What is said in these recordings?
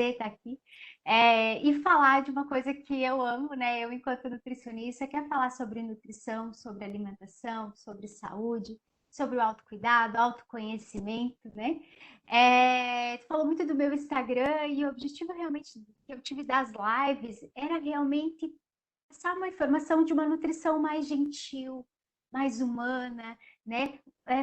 estar aqui e falar de uma coisa que eu amo, né? Eu, enquanto nutricionista, quero falar sobre nutrição, sobre alimentação, sobre saúde, sobre o autocuidado, autoconhecimento, né? Tu falou muito do meu Instagram e o objetivo realmente que eu tive das lives era realmente passar uma informação de uma nutrição mais gentil, mais humana, né?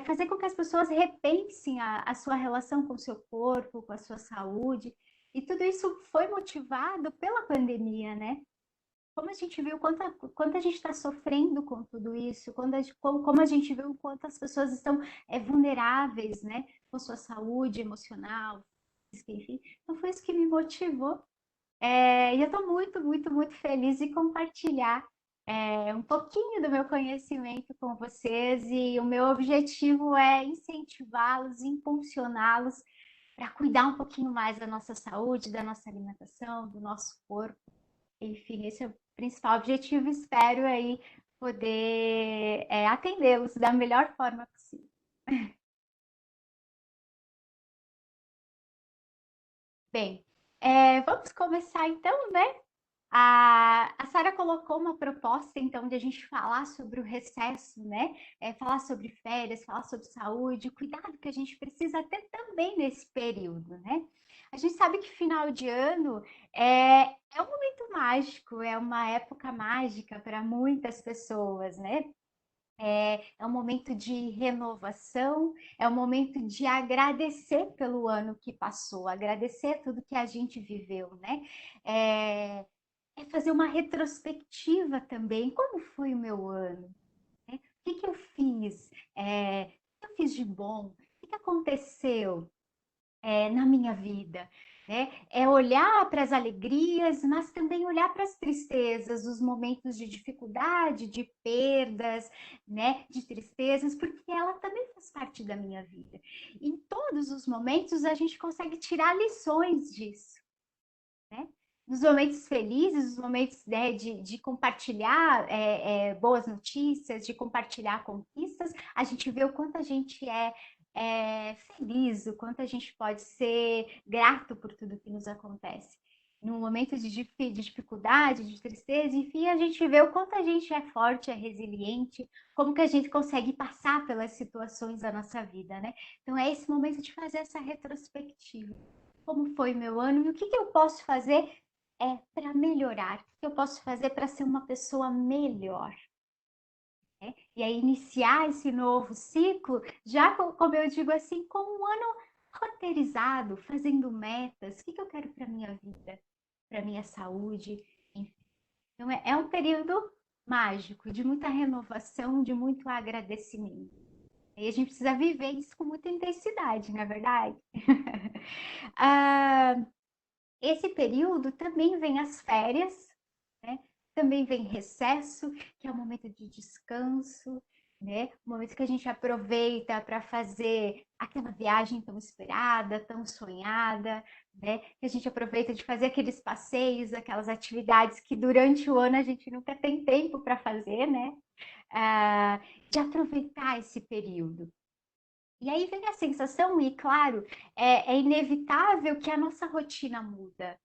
Fazer com que as pessoas repensem a sua relação com o seu corpo, com a sua saúde. E tudo isso foi motivado pela pandemia, né? Como a gente viu quanto a gente está sofrendo com tudo isso, como a gente viu quanto as pessoas estão vulneráveis, né? Com sua saúde emocional, física, enfim. Então foi isso que me motivou e eu estou muito, muito, muito feliz de compartilhar um pouquinho do meu conhecimento com vocês e o meu objetivo é incentivá-los, impulsioná-los para cuidar um pouquinho mais da nossa saúde, da nossa alimentação, do nosso corpo. Enfim, esse é o principal objetivo. Espero aí poder atendê-los da melhor forma possível. Bem, vamos começar então, né? A Sara colocou uma proposta, então, de a gente falar sobre o recesso, né? Falar sobre férias, falar sobre saúde, o cuidado que a gente precisa ter também nesse período, né? A gente sabe que final de ano é um momento mágico, é uma época mágica para muitas pessoas, né? É um momento de renovação, é um momento de agradecer pelo ano que passou, agradecer tudo que a gente viveu, né? É, fazer uma retrospectiva também. Como foi o meu ano? Né? O que eu fiz? O que eu fiz de bom? O que aconteceu na minha vida? Né? É olhar para as alegrias, mas também olhar para as tristezas, os momentos de dificuldade, de perdas, né? De tristezas, porque ela também faz parte da minha vida. Em todos os momentos a gente consegue tirar lições disso, né? Nos momentos felizes, nos momentos, né, de compartilhar boas notícias, de compartilhar conquistas, a gente vê o quanto a gente é feliz, o quanto a gente pode ser grato por tudo que nos acontece. No momento de dificuldade, de tristeza, enfim, a gente vê o quanto a gente é forte, é resiliente, como que a gente consegue passar pelas situações da nossa vida, né? Então é esse momento de fazer essa retrospectiva. Como foi meu ano e o que eu posso fazer para melhorar? O que eu posso fazer para ser uma pessoa melhor? Né? E aí iniciar esse novo ciclo, já como eu digo assim, com um ano roteirizado, fazendo metas. O que eu quero para minha vida, para minha saúde? Enfim. Então é um período mágico, de muita renovação, de muito agradecimento. E a gente precisa viver isso com muita intensidade, não é verdade? ah, Esse período também vem as férias, né? Também vem recesso, que é um momento de descanso, né? Um momento que a gente aproveita para fazer aquela viagem tão esperada, tão sonhada, né? Que a gente aproveita de fazer aqueles passeios, aquelas atividades que durante o ano a gente nunca tem tempo para fazer, né? Ah, de aproveitar esse período. E aí vem a sensação, e claro, é inevitável que a nossa rotina muda,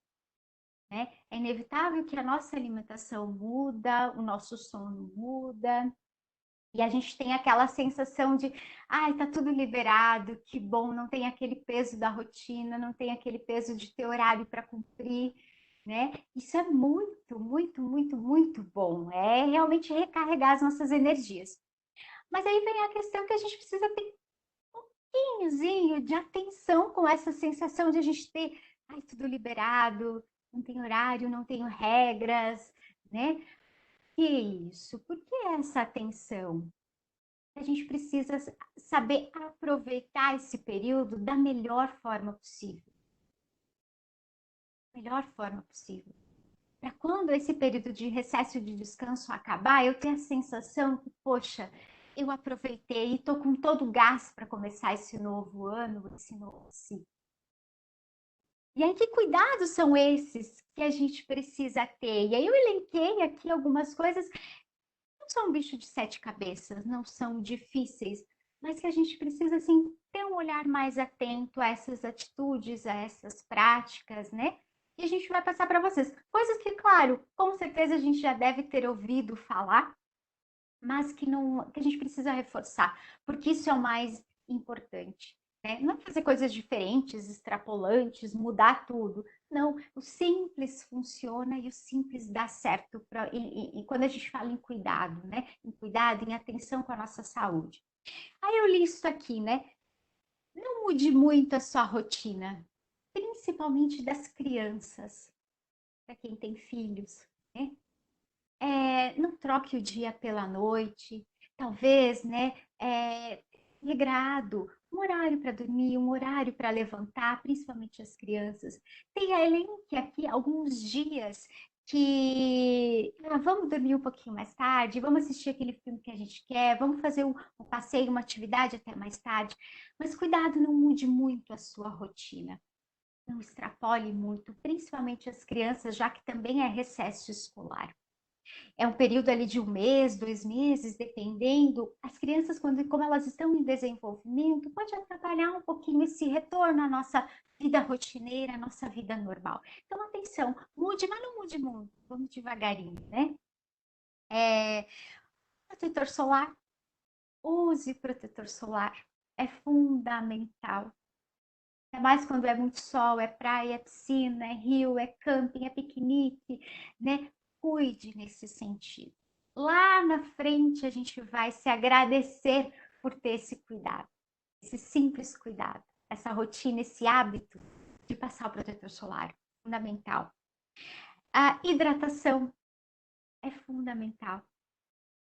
né? É inevitável que a nossa alimentação muda, o nosso sono muda, e a gente tem aquela sensação de, ai, tá tudo liberado, que bom, não tem aquele peso da rotina, não tem aquele peso de ter horário para cumprir, né? Isso é muito, muito, muito, muito bom. É realmente recarregar as nossas energias. Mas aí vem a questão que a gente precisa ter um pouquinhozinho de atenção com essa sensação de a gente ter, ai, tudo liberado, não tem horário, não tenho regras, né? Que isso? Por que essa atenção? A gente precisa saber aproveitar esse período da melhor forma possível. Melhor forma possível. Para quando esse período de recesso de descanso acabar, eu ter a sensação que, poxa, eu aproveitei e estou com todo o gás para começar esse novo ano, esse novo ciclo. E aí, que cuidados são esses que a gente precisa ter? E aí, eu elenquei aqui algumas coisas que não são um bicho de sete cabeças, não são difíceis, mas que a gente precisa, assim, ter um olhar mais atento a essas atitudes, a essas práticas, né? E a gente vai passar para vocês. Coisas que, claro, com certeza a gente já deve ter ouvido falar, mas que, não, que a gente precisa reforçar, porque isso é o mais importante. Né? Não é fazer coisas diferentes, extrapolantes, mudar tudo. Não, o simples funciona e o simples dá certo. E quando a gente fala em cuidado, né? Em cuidado, em atenção com a nossa saúde. Aí eu li isso aqui, né? Não mude muito a sua rotina, principalmente das crianças, para quem tem filhos, né? Não troque o dia pela noite, talvez, né? Regrado, um horário para dormir, um horário para levantar, principalmente as crianças. Tem elenque aqui alguns dias que vamos dormir um pouquinho mais tarde, vamos assistir aquele filme que a gente quer, vamos fazer um passeio, uma atividade até mais tarde. Mas cuidado, não mude muito a sua rotina. Não extrapole muito, principalmente as crianças, já que também é recesso escolar. É um período ali de um mês, 2 meses, dependendo. As crianças, como elas estão em desenvolvimento, pode atrapalhar um pouquinho esse retorno à nossa vida rotineira, à nossa vida normal. Então, atenção, mude, mas não mude muito. Vamos devagarinho, né? Protetor solar, use protetor solar. É fundamental. Ainda mais quando é muito sol, é praia, é piscina, é rio, é camping, é piquenique, né? Cuide nesse sentido. Lá na frente a gente vai se agradecer por ter esse cuidado, esse simples cuidado, essa rotina, esse hábito de passar o protetor solar. Fundamental. A hidratação é fundamental.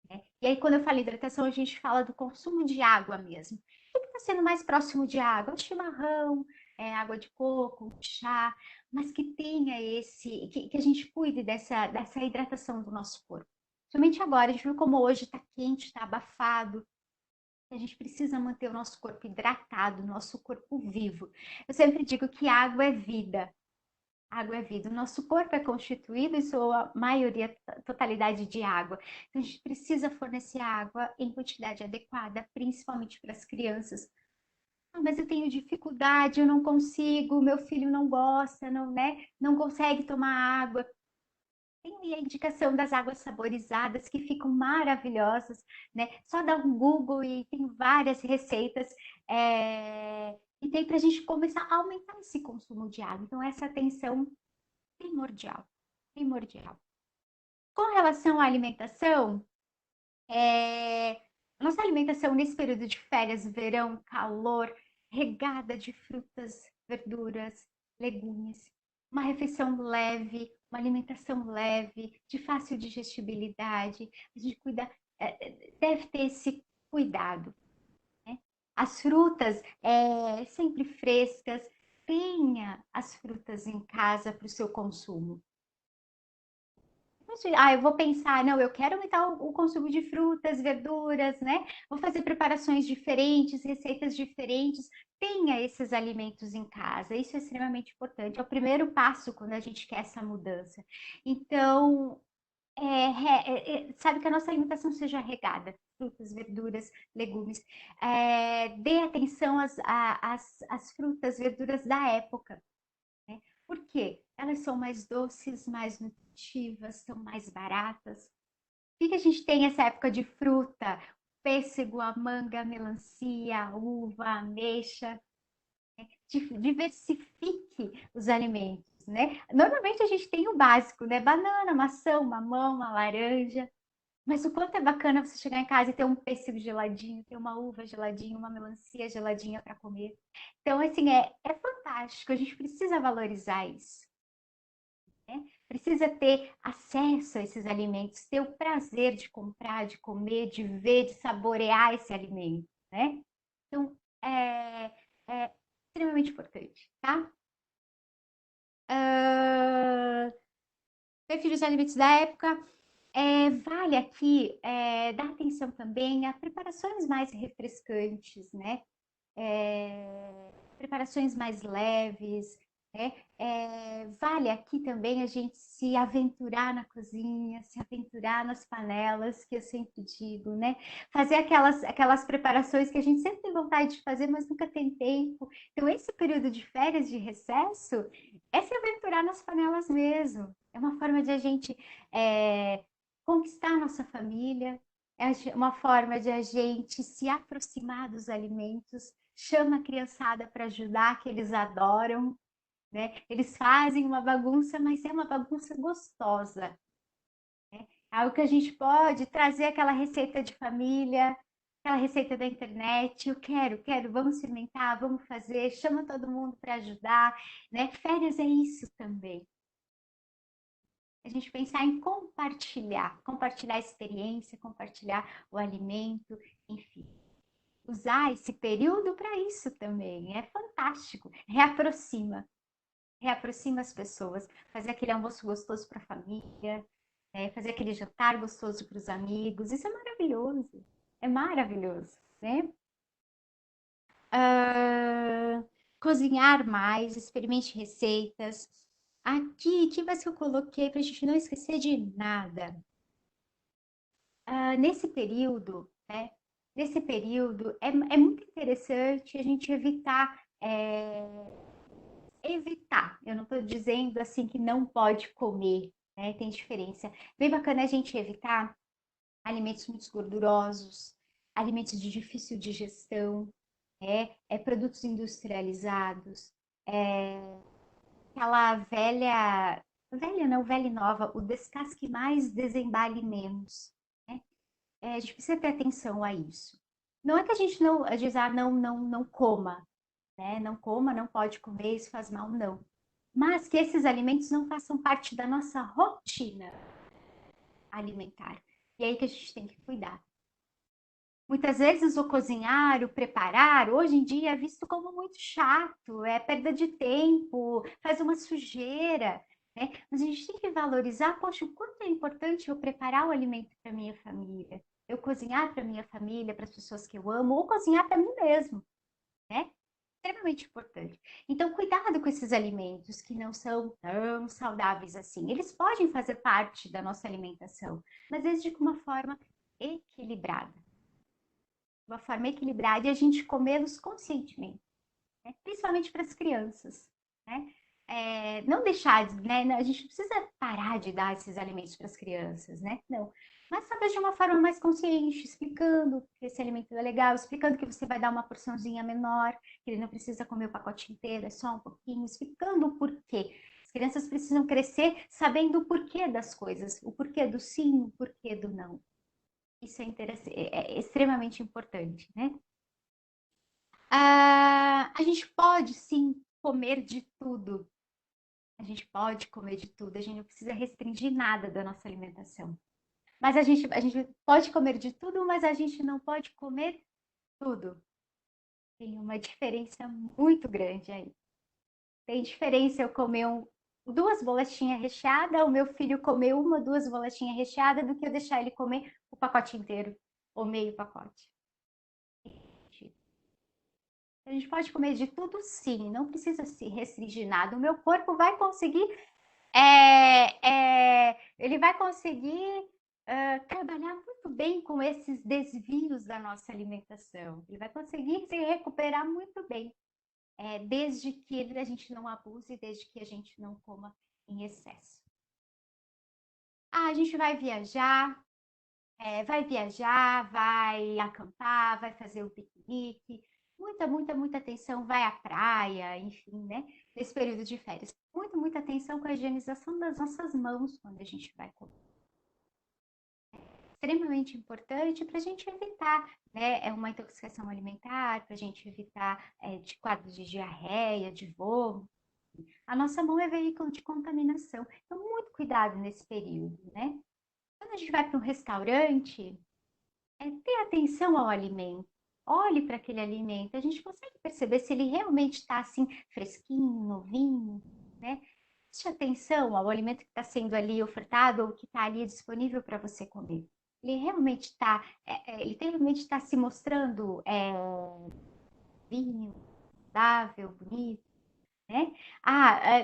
Né? E aí, quando eu falo hidratação, a gente fala do consumo de água mesmo. O que está sendo mais próximo de água? O chimarrão, água de coco, chá, mas que tenha que a gente cuide dessa hidratação do nosso corpo. Somente agora, a gente viu como hoje está quente, está abafado. A gente precisa manter o nosso corpo hidratado, o nosso corpo vivo. Eu sempre digo que água é vida. Água é vida. O nosso corpo é constituído em sua maioria, totalidade de água. Então, a gente precisa fornecer água em quantidade adequada, principalmente para as crianças. Mas eu tenho dificuldade, eu não consigo, meu filho não gosta, não, né? Não consegue tomar água. Tem a indicação das águas saborizadas que ficam maravilhosas, né? Só dá um Google e tem várias receitas. E tem para a gente começar a aumentar esse consumo de água. Então, essa atenção primordial, primordial. Com relação à alimentação, nossa alimentação nesse período de férias, verão, calor, regada de frutas, verduras, legumes, uma refeição leve, uma alimentação leve, de fácil digestibilidade, a gente deve ter esse cuidado. Né? As frutas sempre frescas, tenha as frutas em casa para o seu consumo. Eu vou pensar, não, eu quero aumentar o consumo de frutas, verduras, né? Vou fazer preparações diferentes, receitas diferentes. Tenha esses alimentos em casa, isso é extremamente importante. É o primeiro passo quando a gente quer essa mudança. Então, sabe que a nossa alimentação seja regada, frutas, verduras, legumes. Dê atenção às frutas, verduras da época. Né? Por quê? Elas são mais doces, mais nutritivas, são mais baratas. O que a gente tem nessa época de fruta? Pêssego, a manga, a melancia, a uva, a ameixa. Diversifique os alimentos, né? Normalmente a gente tem o básico, né? Banana, maçã, mamão, uma laranja. Mas o quanto é bacana você chegar em casa e ter um pêssego geladinho, ter uma uva geladinha, uma melancia geladinha para comer. Então, assim, é fantástico. A gente precisa valorizar isso. Né? Precisa ter acesso a esses alimentos, ter o prazer de comprar, de comer, de ver, de saborear esse alimento, né? Então, é extremamente importante, tá? Prefiro os alimentos da época. Vale aqui dar atenção também a preparações mais refrescantes, né? Preparações mais leves, né? Vale aqui também a gente se aventurar na cozinha, se aventurar nas panelas, que eu sempre digo, né? Fazer aquelas preparações que a gente sempre tem vontade de fazer, mas nunca tem tempo. Então, esse período de férias, de recesso, é se aventurar nas panelas mesmo. É uma forma de a gente conquistar a nossa família, uma forma de a gente se aproximar dos alimentos, chama a criançada para ajudar, que eles adoram, né? Eles fazem uma bagunça, mas é uma bagunça gostosa. Algo que a gente pode trazer aquela receita de família, aquela receita da internet. Eu quero, vamos experimentar, vamos fazer, chama todo mundo para ajudar, né? Férias é isso também. A gente pensar em compartilhar a experiência, compartilhar o alimento, enfim. Usar esse período para isso também. É fantástico. Reaproxima as pessoas, fazer aquele almoço gostoso para a família, fazer aquele jantar gostoso para os amigos. Isso é maravilhoso, né? Ah, cozinhar mais, experimente receitas. Aqui, que mais que eu coloquei para a gente não esquecer de nada? Nesse período, né? Nesse período é muito interessante a gente evitar. Eu não estou dizendo assim que não pode comer, né? Tem diferença. Bem bacana a gente evitar alimentos muito gordurosos, alimentos de difícil digestão, produtos industrializados, aquela velha não, velha e nova, o descasque mais, desembale menos, né? A gente precisa ter atenção a isso. Não é que a gente não, diz, não coma, né? Não coma, não pode comer, isso faz mal, não. Mas que esses alimentos não façam parte da nossa rotina alimentar. E é aí que a gente tem que cuidar. Muitas vezes o cozinhar, o preparar, hoje em dia é visto como muito chato, é perda de tempo, faz uma sujeira, né? Mas a gente tem que valorizar, poxa, o quanto é importante eu preparar o alimento para minha família, eu cozinhar para minha família, para as pessoas que eu amo, ou cozinhar para mim mesmo, né? Extremamente importante. Então, cuidado com esses alimentos que não são tão saudáveis assim. Eles podem fazer parte da nossa alimentação, mas desde de uma forma equilibrada. Uma forma equilibrada e a gente comê-los conscientemente, né? Principalmente para as crianças, né? Não deixar, né? A gente não precisa parar de dar esses alimentos para as crianças, né? Não. Mas talvez de uma forma mais consciente, explicando que esse alimento é legal, explicando que você vai dar uma porçãozinha menor, que ele não precisa comer o pacote inteiro, é só um pouquinho, explicando o porquê. As crianças precisam crescer sabendo o porquê das coisas, o porquê do sim, o porquê do não. Isso é extremamente importante, né? A gente pode sim comer de tudo. A gente pode comer de tudo. A gente não precisa restringir nada da nossa alimentação. Mas a gente pode comer de tudo, mas a gente não pode comer tudo. Tem uma diferença muito grande aí. Tem diferença eu comer duas bolachinhas recheadas, o meu filho comer uma, duas bolachinhas recheadas, do que eu deixar ele comer o pacote inteiro ou meio pacote. A gente pode comer de tudo, sim, não precisa se restringir nada. O meu corpo vai conseguir, ele vai conseguir trabalhar muito bem com esses desvios da nossa alimentação. Ele vai conseguir se recuperar muito bem, desde que a gente não abuse, desde que a gente não coma em excesso. A gente vai acampar, vai fazer o piquenique, muita atenção, vai à praia, enfim, né? Nesse período de férias. Muita atenção com a higienização das nossas mãos quando a gente vai comer. Extremamente importante para a gente evitar, né, uma intoxicação alimentar, para a gente evitar de quadros de diarreia, de vômito. A nossa mão é veículo de contaminação. Então, muito cuidado nesse período, né? Quando a gente vai para um restaurante, ter atenção ao alimento. Olhe para aquele alimento. A gente consegue perceber se ele realmente está assim, fresquinho, novinho, né? Preste atenção ao alimento que está sendo ali ofertado ou que está ali disponível para você comer. Ele realmente está se mostrando vinho, saudável, bonito, né?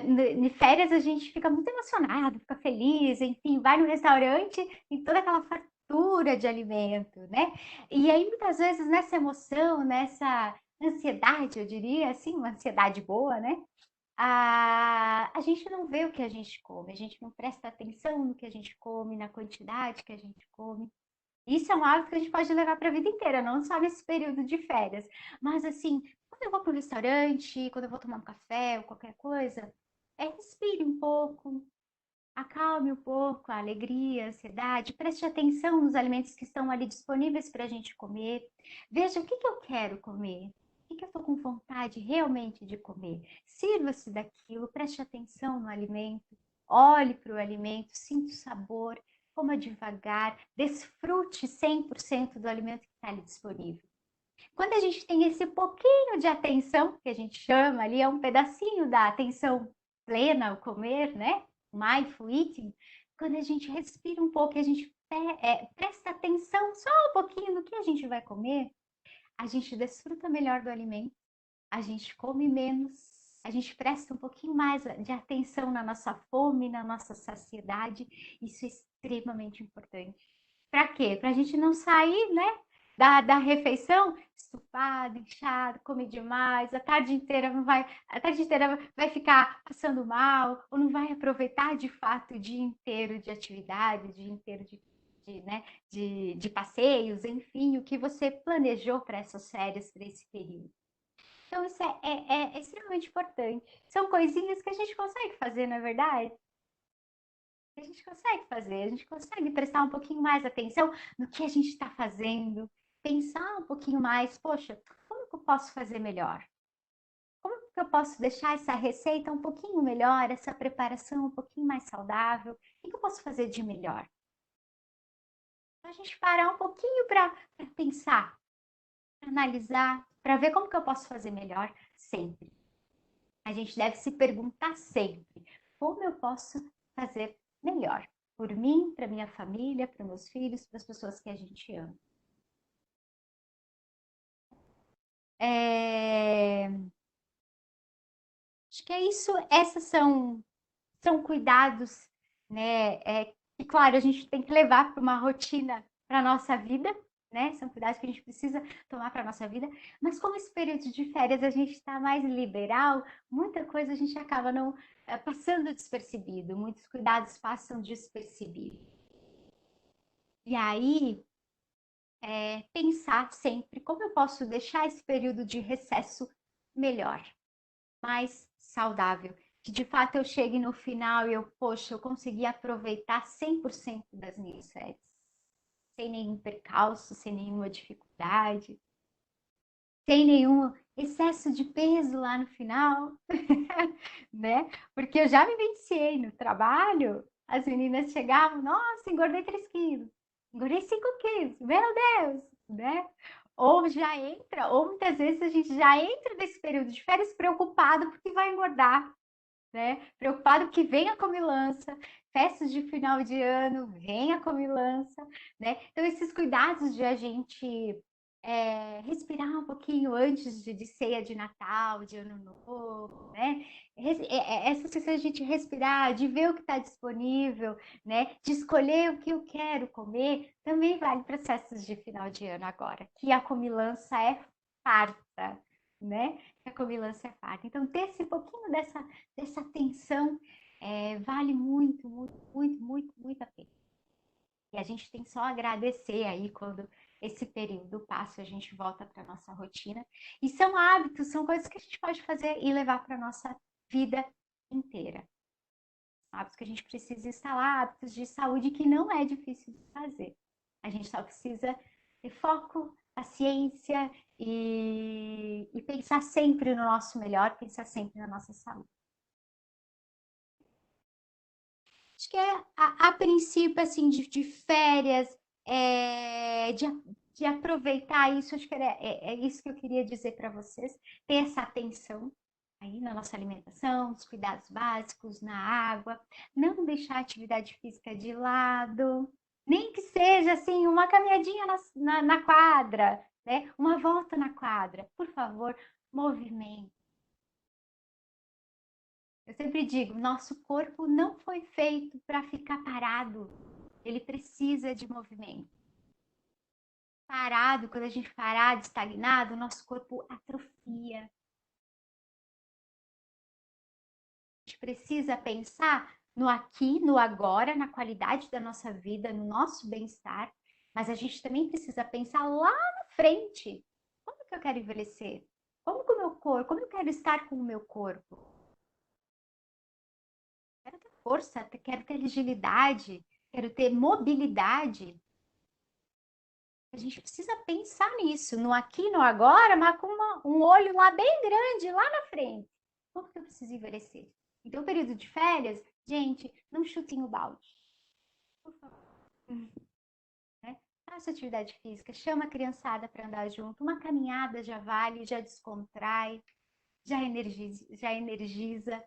Em férias a gente fica muito emocionado, fica feliz, enfim, vai no restaurante e toda aquela fartura de alimento, né? E aí muitas vezes nessa emoção, nessa ansiedade, eu diria assim, uma ansiedade boa, né? A gente não vê o que a gente come, a gente não presta atenção no que a gente come, na quantidade que a gente come. Isso é um hábito que a gente pode levar para a vida inteira, não só nesse período de férias. Mas assim, quando eu vou para o restaurante, quando eu vou tomar um café ou qualquer coisa, respire um pouco, acalme um pouco a alegria, a ansiedade, preste atenção nos alimentos que estão ali disponíveis para a gente comer. Veja o que eu quero comer, o que eu estou com vontade realmente de comer. Sirva-se daquilo, preste atenção no alimento, olhe para o alimento, sinta o sabor, coma devagar, desfrute 100% do alimento que está ali disponível. Quando a gente tem esse pouquinho de atenção, que a gente chama ali, é um pedacinho da atenção plena, o comer, né? Mindful eating, quando a gente respira um pouco e a gente presta atenção só um pouquinho no que a gente vai comer, a gente desfruta melhor do alimento, a gente come menos, a gente presta um pouquinho mais de atenção na nossa fome, na nossa saciedade. Isso é extremamente importante. Para quê? Para a gente não sair, né, da refeição estufado, inchado, come demais, a tarde inteira vai ficar passando mal, ou não vai aproveitar de fato o dia inteiro de atividade, o dia inteiro né, de passeios, enfim, o que você planejou para essas férias, para esse período. Então, isso é extremamente importante. São coisinhas que a gente consegue fazer, não é verdade? A gente consegue fazer, a gente consegue prestar um pouquinho mais atenção no que a gente está fazendo, pensar um pouquinho mais, poxa, como que eu posso fazer melhor? Como que eu posso deixar essa receita um pouquinho melhor, essa preparação um pouquinho mais saudável? O que eu posso fazer de melhor? Então, a gente parar um pouquinho para pensar, para analisar, para ver como que eu posso fazer melhor sempre. A gente deve se perguntar sempre, como eu posso fazer melhor? Por mim, para minha família, para meus filhos, para as pessoas que a gente ama. É... Acho que é isso. Esses são cuidados, né? E claro, a gente tem que levar para uma rotina para a nossa vida, né? São cuidados que a gente precisa tomar para a nossa vida. Mas como esse período de férias a gente está mais liberal, muita coisa a gente acaba não passando despercebido, muitos cuidados passam despercebidos. E aí, pensar sempre como eu posso deixar esse período de recesso melhor, mais saudável. Que de fato eu chegue no final e poxa, eu consegui aproveitar 100% das minhas férias, sem nenhum percalço, sem nenhuma dificuldade, sem nenhum excesso de peso lá no final, né? Porque eu já me vivenciei no trabalho, as meninas chegavam, nossa, engordei 3 quilos, engordei 5 quilos, meu Deus, né? Ou já entra, ou muitas vezes a gente já entra nesse período de férias preocupado porque vai engordar, né? Preocupado que venha a comilança, festas de final de ano, venha a comilança, né? Então, esses cuidados de a gente respirar um pouquinho antes de ceia de Natal, de Ano Novo, né? Essa questão de a gente respirar, de ver o que está disponível, né? De escolher o que eu quero comer, também vale para as festas de final de ano agora, que a comilança é farta, né? Que a comilança é farta. Então, ter esse pouquinho dessa atenção vale muito, muito, muito, muito, muito a pena. E a gente tem só a agradecer aí quando esse período passa, a gente volta para a nossa rotina. E são hábitos, são coisas que a gente pode fazer e levar para a nossa vida inteira. Hábitos que a gente precisa instalar, hábitos de saúde que não é difícil de fazer. A gente só precisa ter foco, paciência e pensar sempre no nosso melhor, pensar sempre na nossa saúde. Acho que a princípio, assim, de férias, de aproveitar isso, acho que é isso que eu queria dizer para vocês, ter essa atenção aí na nossa alimentação, os cuidados básicos, na água, não deixar a atividade física de lado, nem que seja, assim, uma caminhadinha na quadra, né? Uma volta na quadra, por favor, movimento. Eu sempre digo, nosso corpo não foi feito para ficar parado. Ele precisa de movimento. Parado, quando a gente parado, estagnado, nosso corpo atrofia. A gente precisa pensar no aqui, no agora, na qualidade da nossa vida, no nosso bem-estar, mas a gente também precisa pensar lá na frente. Como que eu quero envelhecer? Como que o meu corpo, como eu quero estar com o meu corpo? Quero ter força, quero ter agilidade, quero ter mobilidade. A gente precisa pensar nisso, no aqui, no agora, mas com um olho lá bem grande, lá na frente. Como que eu preciso envelhecer? Então, o período de férias, gente, não chutem o balde. Por favor. Né? Faça atividade física, chama a criançada para andar junto. Uma caminhada já vale, já descontrai, já energiza, já energiza.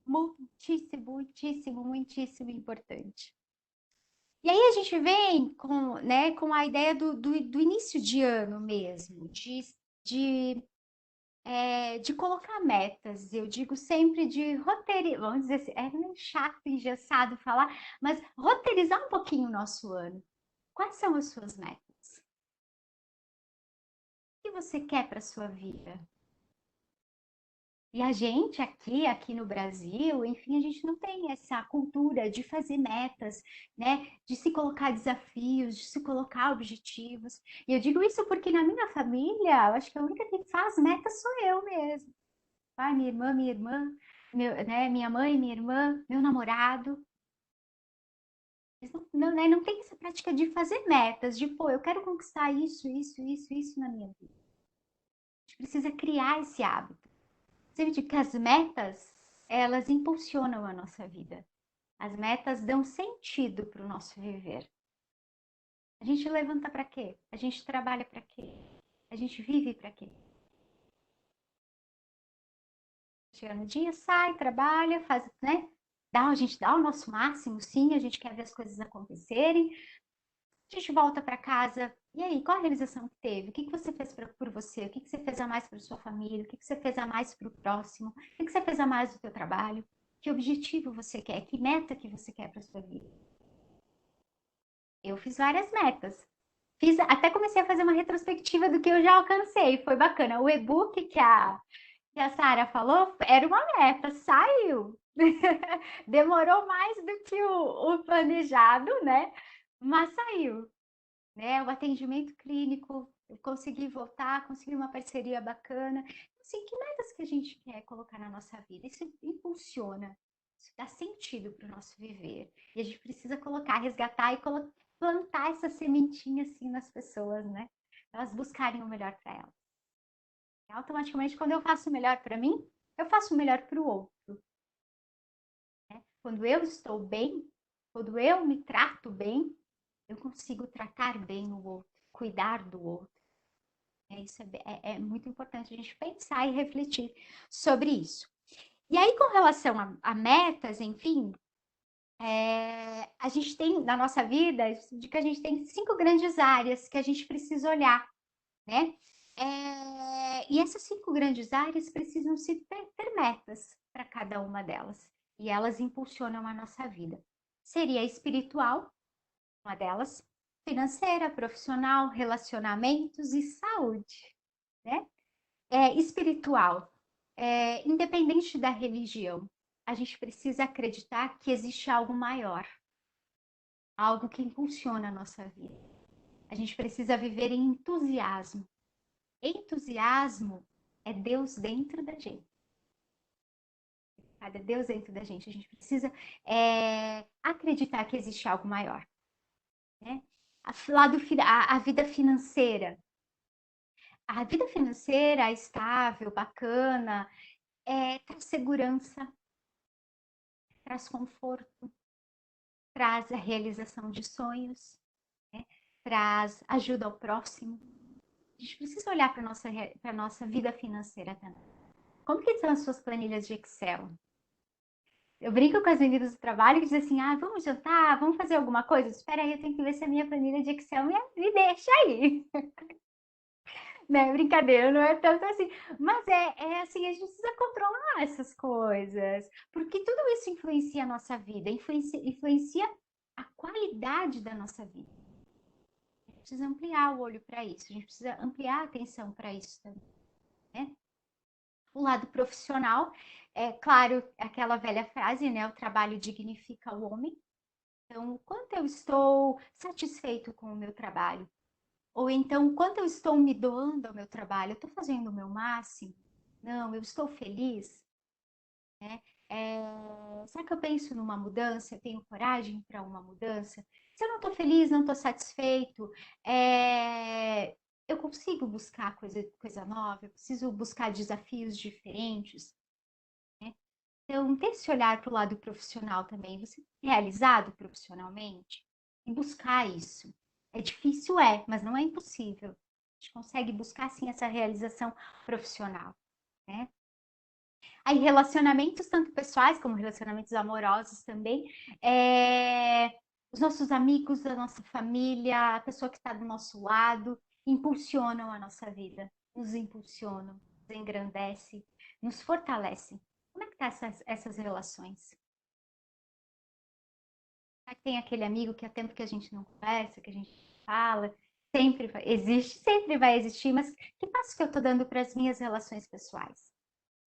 Muitíssimo, muitíssimo, muitíssimo importante. E aí a gente vem com, né, com a ideia do início de ano mesmo, de, de colocar metas. Eu digo sempre de roteirizar, vamos dizer assim, é meio chato, engessado falar, mas roteirizar um pouquinho o nosso ano. Quais são as suas metas? O que você quer para a sua vida? E a gente aqui no Brasil, enfim, a gente não tem essa cultura de fazer metas, né? De se colocar desafios, de se colocar objetivos. E eu digo isso porque na minha família, eu acho que a única que faz metas sou eu mesmo. Pai, minha irmã, meu, né? Minha mãe, minha irmã, meu namorado. Eles não, né, não tem essa prática de fazer metas, de, pô, eu quero conquistar isso na minha vida. A gente precisa criar esse hábito. Sempre digo que as metas, elas impulsionam a nossa vida. As metas dão sentido para o nosso viver. A gente levanta para quê? A gente trabalha para quê? A gente vive para quê? Chega no dia, sai, trabalha, faz, né? A gente dá o nosso máximo, sim, a gente quer ver as coisas acontecerem. A gente volta para casa, e aí, qual a realização que teve? O que você fez por você? O que você fez a mais para sua família? O que você fez a mais para o próximo? O que você fez a mais do seu trabalho? Que objetivo você quer? Que meta que você quer para sua vida? Eu fiz várias metas. Até comecei a fazer uma retrospectiva do que eu já alcancei. Foi bacana. O e-book que a Sara falou era uma meta, saiu. Demorou mais do que o planejado, né? Mas saiu. Né? O atendimento clínico, eu consegui voltar, consegui uma parceria bacana. Assim, que metas que a gente quer colocar na nossa vida? Isso impulsiona, isso dá sentido para o nosso viver. E a gente precisa colocar, resgatar e plantar essa sementinha assim nas pessoas, né? Elas buscarem o melhor para elas. E automaticamente, quando eu faço o melhor para mim, eu faço o melhor para o outro. Né? Quando eu estou bem, quando eu me trato bem, eu consigo tratar bem o outro, cuidar do outro. Isso é muito importante a gente pensar e refletir sobre isso. E aí, com relação a metas, enfim, a gente tem na nossa vida, de que a gente tem 5 grandes áreas que a gente precisa olhar, né? E essas 5 grandes áreas precisam se ter metas para cada uma delas. E elas impulsionam a nossa vida. Seria espiritual, uma delas, financeira, profissional, relacionamentos e saúde, né? Espiritual, independente da religião, a gente precisa acreditar que existe algo maior, algo que impulsiona a nossa vida. A gente precisa viver em entusiasmo. Entusiasmo é Deus dentro da gente. É Deus dentro da gente. A gente precisa acreditar que existe algo maior. Né? A vida financeira. A vida financeira estável, bacana, traz segurança, traz conforto, traz a realização de sonhos, né? Traz ajuda ao próximo. A gente precisa olhar para a nossa vida financeira também. Como que estão as suas planilhas de Excel? Eu brinco com as meninas do trabalho e diz assim, vamos jantar, vamos fazer alguma coisa? Espera aí, eu tenho que ver se a minha planilha de Excel me deixa aí. Né, brincadeira, não é tanto assim. Mas é assim, a gente precisa controlar essas coisas, porque tudo isso influencia a nossa vida, influencia a qualidade da nossa vida. A gente precisa ampliar o olho para isso, a gente precisa ampliar a atenção para isso também, né? O lado profissional, é claro, aquela velha frase, né? O trabalho dignifica o homem. Então, o quanto eu estou satisfeito com o meu trabalho? Ou então, o quanto eu estou me doando ao meu trabalho? Eu estou fazendo o meu máximo? Não, eu estou feliz? Né? Será que eu penso numa mudança? Eu tenho coragem para uma mudança? Se eu não estou feliz, não estou satisfeito, eu consigo buscar coisa nova? Eu preciso buscar desafios diferentes? Né? Então, ter esse olhar para o lado profissional também, você é realizado profissionalmente e buscar isso. É difícil, mas não é impossível. A gente consegue buscar, sim, essa realização profissional, né? Aí, relacionamentos, tanto pessoais como relacionamentos amorosos também. Os nossos amigos, a nossa família, a pessoa que está do nosso lado, impulsionam a nossa vida, nos impulsionam, nos engrandece, nos fortalece. Como é que tá essas relações? Será que tem aquele amigo que há tempo que a gente não conversa, que a gente fala, existe, sempre vai existir, mas que passo que eu estou dando para as minhas relações pessoais?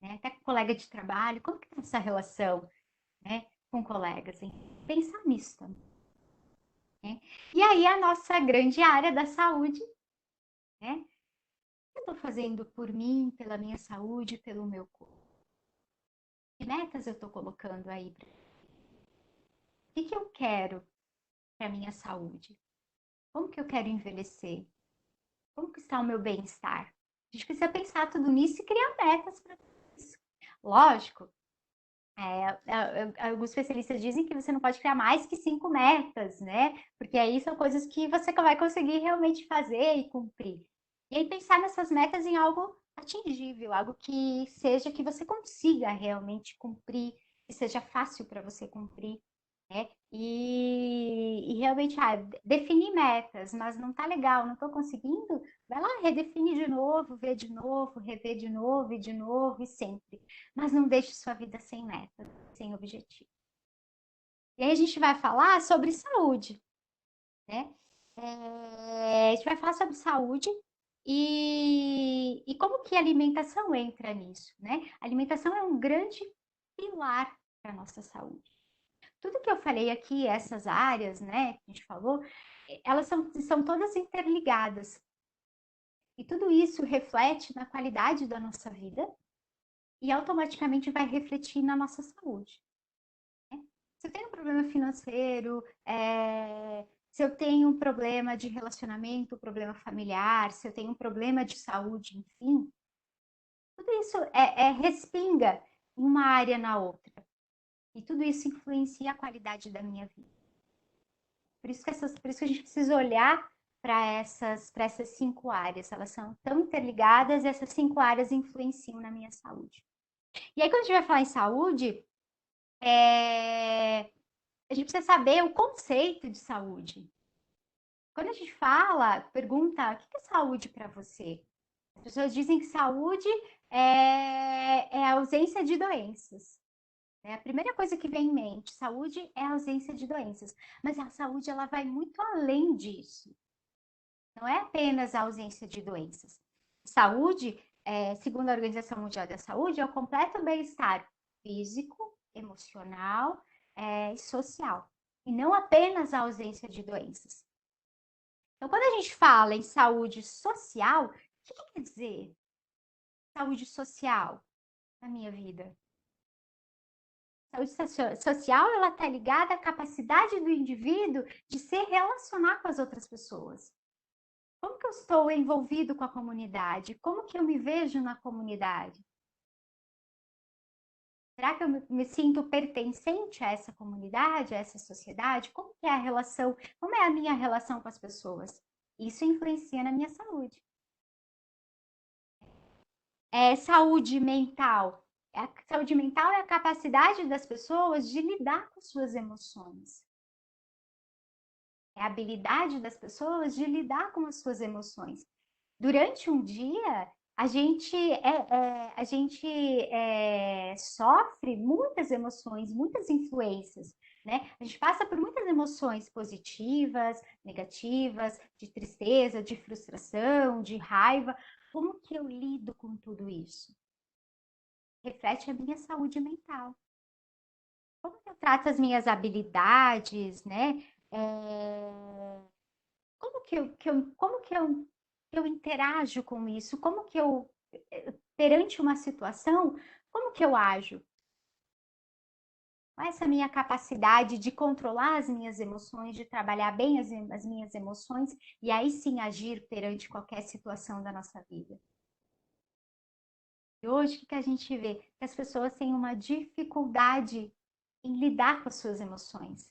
Né? Até com colega de trabalho, como que tá essa relação, né, com colegas? Hein? Pensar nisso também. Né? E aí a nossa grande área da saúde, né? O que eu estou fazendo por mim, pela minha saúde, pelo meu corpo? Que metas eu estou colocando aí? O que que eu quero para minha saúde? Como que eu quero envelhecer? Como que está o meu bem-estar? A gente precisa pensar tudo nisso e criar metas para isso. Lógico, alguns especialistas dizem que você não pode criar mais que 5 metas, né? Porque aí são coisas que você vai conseguir realmente fazer e cumprir. E aí pensar nessas metas em algo atingível, algo que seja que você consiga realmente cumprir, que seja fácil para você cumprir, né? E realmente definir metas, mas não tá legal, não estou conseguindo, vai lá, redefine de novo, vê de novo, rever de novo e sempre. Mas não deixe sua vida sem meta, sem objetivo. E aí a gente vai falar sobre saúde, né? A gente vai falar sobre saúde e como que a alimentação entra nisso, né? A alimentação é um grande pilar para a nossa saúde. Tudo que eu falei aqui, essas áreas, né, que a gente falou, elas são todas interligadas. E tudo isso reflete na qualidade da nossa vida e automaticamente vai refletir na nossa saúde. Né? Se eu tenho um problema financeiro, se eu tenho um problema de relacionamento, um problema familiar, se eu tenho um problema de saúde, enfim, tudo isso respinga uma área na outra. E tudo isso influencia a qualidade da minha vida. Por isso que a gente precisa olhar para essas 5 áreas. Elas são tão interligadas e essas 5 áreas influenciam na minha saúde. E aí, quando a gente vai falar em saúde, a gente precisa saber o conceito de saúde. Quando a gente pergunta o que é saúde para você? As pessoas dizem que saúde é a ausência de doenças. É a primeira coisa que vem em mente, saúde é a ausência de doenças. Mas a saúde ela vai muito além disso. Não é apenas a ausência de doenças. Saúde, segundo a Organização Mundial da Saúde, é o completo bem-estar físico, emocional, e social. E não apenas a ausência de doenças. Então, quando a gente fala em saúde social, o que quer dizer saúde social na minha vida? Saúde social, ela está ligada à capacidade do indivíduo de se relacionar com as outras pessoas. Como que eu estou envolvido com a comunidade? Como que eu me vejo na comunidade? Será que eu me sinto pertencente a essa comunidade, a essa sociedade? Como que é a relação? Como é a minha relação com as pessoas? Isso influencia na minha saúde. Saúde mental. A saúde mental é a capacidade das pessoas de lidar com suas emoções. É a habilidade das pessoas de lidar com as suas emoções. Durante um dia, sofre muitas emoções, muitas influências, né? A gente passa por muitas emoções positivas, negativas, de tristeza, de frustração, de raiva. Como que eu lido com tudo isso? Reflete a minha saúde mental. Como que eu trato as minhas habilidades, né? Como que eu interajo com isso? Perante uma situação, como que eu ajo? Com essa minha capacidade de controlar as minhas emoções, de trabalhar bem as minhas emoções e aí sim agir perante qualquer situação da nossa vida. E hoje, o que que a gente vê? Que as pessoas têm uma dificuldade em lidar com as suas emoções.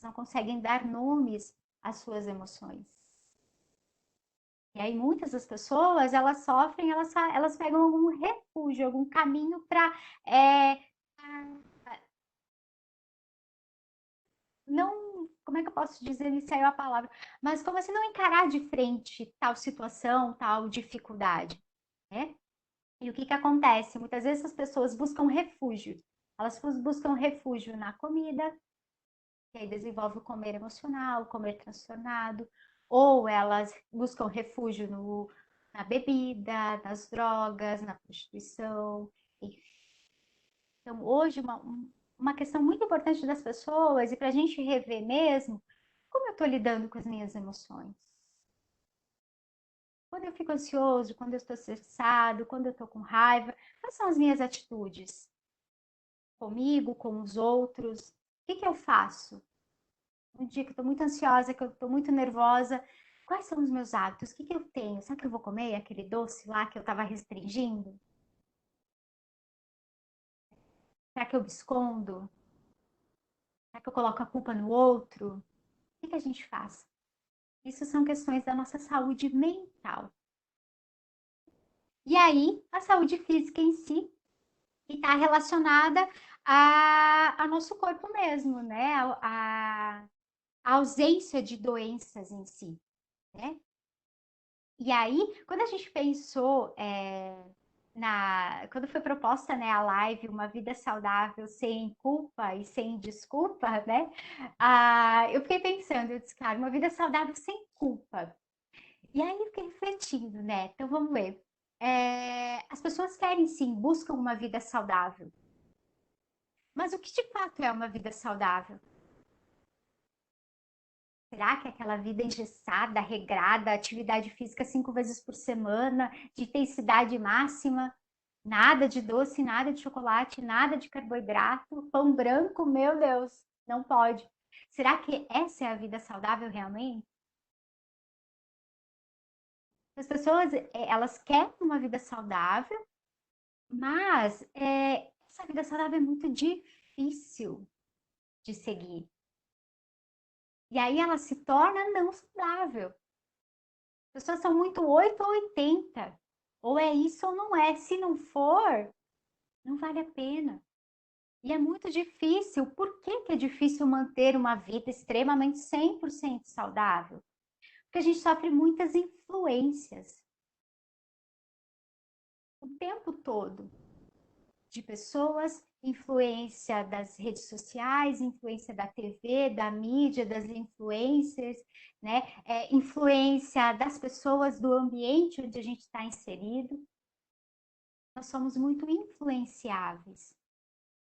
Não conseguem dar nomes às suas emoções. E aí muitas das pessoas, elas sofrem, elas pegam algum refúgio, algum caminho para não, como é que eu posso dizer, me saiu a palavra, mas como assim não encarar de frente tal situação, tal dificuldade, né? E o que que acontece? Muitas vezes as pessoas buscam refúgio. Elas buscam refúgio na comida, que aí desenvolve o comer emocional, o comer transtornado, ou elas buscam refúgio na bebida, nas drogas, na prostituição, enfim. Então, hoje, uma questão muito importante das pessoas, e para a gente rever mesmo, como eu estou lidando com as minhas emoções? Quando eu fico ansioso, quando eu estou estressado, quando eu estou com raiva, quais são as minhas atitudes? Comigo, com os outros? O que que eu faço? Um dia que eu estou muito ansiosa, que eu estou muito nervosa, quais são os meus hábitos? O que que eu tenho? Será que eu vou comer aquele doce lá que eu estava restringindo? Será que eu me escondo? Será que eu coloco a culpa no outro? O que que a gente faz? Isso são questões da nossa saúde mental. E aí, a saúde física em si está relacionada ao nosso corpo mesmo, né? A ausência de doenças em si, né? E aí, quando a gente pensou quando foi proposta, né, a live Uma Vida Saudável Sem Culpa e Sem Desculpa, né? Eu fiquei pensando, eu disse, cara, uma vida saudável sem culpa. E aí eu fiquei refletindo, né? Então vamos ver. As pessoas querem sim, buscam uma vida saudável. Mas o que de fato é uma vida saudável? Será que é aquela vida engessada, regrada, atividade física 5 vezes por semana, de intensidade máxima, nada de doce, nada de chocolate, nada de carboidrato, pão branco, meu Deus, não pode. Será que essa é a vida saudável realmente? As pessoas, elas querem uma vida saudável, mas essa vida saudável é muito difícil de seguir. E aí ela se torna não saudável. As pessoas são muito 8 ou 80. Ou é isso ou não é. Se não for, não vale a pena. E é muito difícil. Por que que é difícil manter uma vida extremamente 100% saudável? Porque a gente sofre muitas influências o tempo todo. De pessoas, influência das redes sociais, influência da TV, da mídia, das influencers, né? Influência das pessoas do ambiente onde a gente está inserido. Nós somos muito influenciáveis.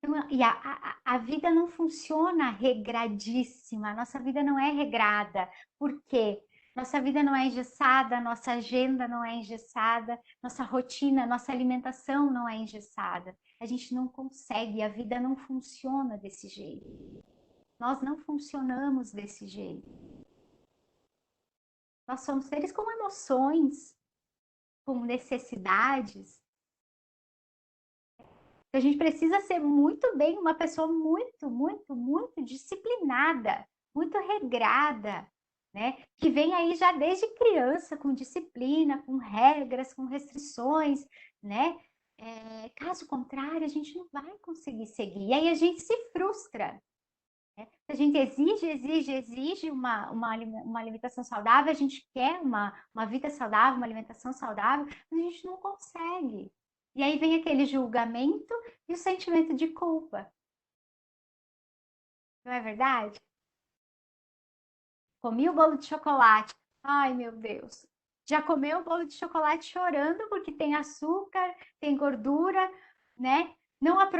Então, e a vida não funciona regradíssima, a nossa vida não é regrada. Por quê? Nossa vida não é engessada, nossa agenda não é engessada, nossa rotina, nossa alimentação não é engessada. A gente não consegue, a vida não funciona desse jeito. Nós não funcionamos desse jeito. Nós somos seres com emoções, com necessidades. A gente precisa ser muito bem, uma pessoa muito, muito, muito disciplinada, muito regrada, né? Que vem aí já desde criança, com disciplina, com regras, com restrições, né? Caso contrário, a gente não vai conseguir seguir. E aí a gente se frustra. A gente exige uma alimentação saudável, a gente quer uma vida saudável, uma alimentação saudável, mas a gente não consegue. E aí vem aquele julgamento e o sentimento de culpa, não é verdade? Comi o bolo de chocolate. Ai, meu Deus. Já comeu o bolo de chocolate chorando porque tem açúcar, tem gordura, né?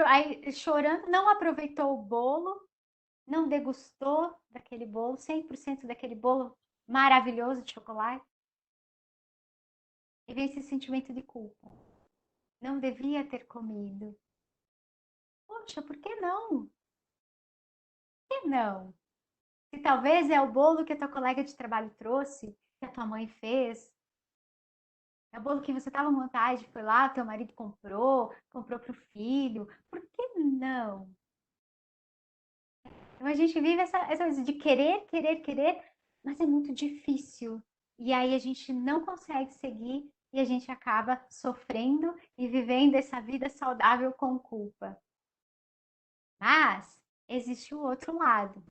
Aí, chorando, não aproveitou o bolo, não degustou daquele bolo, 100% daquele bolo maravilhoso de chocolate. E vem esse sentimento de culpa. Não devia ter comido. Poxa, por que não? Por que não? Se talvez é o bolo que a tua colega de trabalho trouxe, que a tua mãe fez, é o bolo que você estava com vontade, foi lá, teu marido comprou para o filho. Por que não? Então a gente vive essa coisa de querer, querer, querer, mas é muito difícil. E aí a gente não consegue seguir e a gente acaba sofrendo e vivendo essa vida saudável com culpa. Mas existe o outro lado.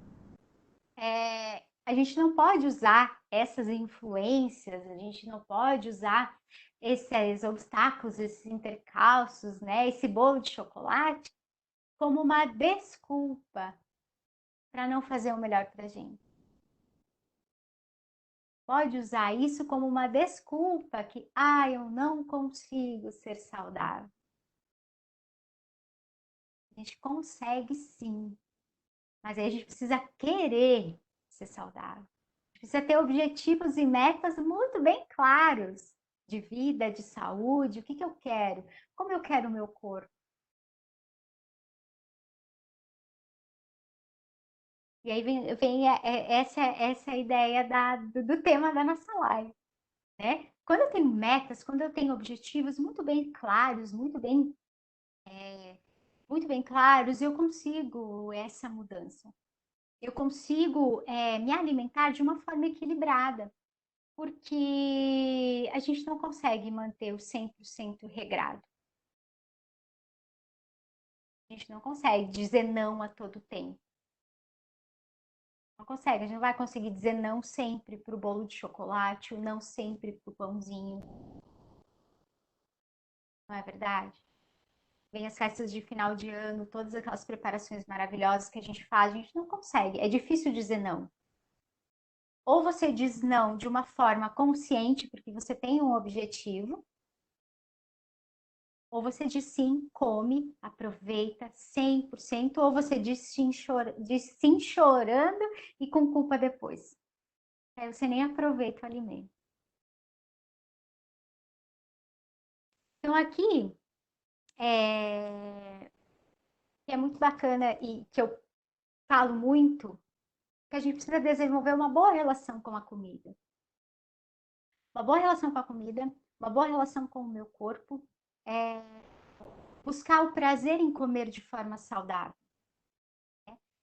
A gente não pode usar essas influências, a gente não pode usar esses obstáculos, esses intercalços, né? Esse bolo de chocolate como uma desculpa para não fazer o melhor para a gente. Pode usar isso como uma desculpa que, eu não consigo ser saudável. A gente consegue sim, mas aí a gente precisa querer ser saudável. Precisa ter objetivos e metas muito bem claros de vida, de saúde, o que eu quero, como eu quero o meu corpo. E aí vem essa ideia do tema da nossa live, né? Quando eu tenho metas, quando eu tenho objetivos muito bem claros, muito bem claros, eu consigo essa mudança. Eu consigo me alimentar de uma forma equilibrada, porque a gente não consegue manter o 100% regrado. A gente não consegue dizer não a todo tempo. Não consegue, a gente não vai conseguir dizer não sempre para o bolo de chocolate, ou não sempre para o pãozinho, não é verdade? Vem as festas de final de ano, todas aquelas preparações maravilhosas que a gente faz, a gente não consegue. É difícil dizer não. Ou você diz não de uma forma consciente, porque você tem um objetivo, ou você diz sim, come, aproveita 100%, ou você diz sim chorando e com culpa depois. Aí você nem aproveita o alimento. Então, aqui é muito bacana e que eu falo muito que a gente precisa desenvolver uma boa relação com a comida. Uma boa relação com a comida, uma boa relação com o meu corpo, é, buscar o prazer em comer de forma saudável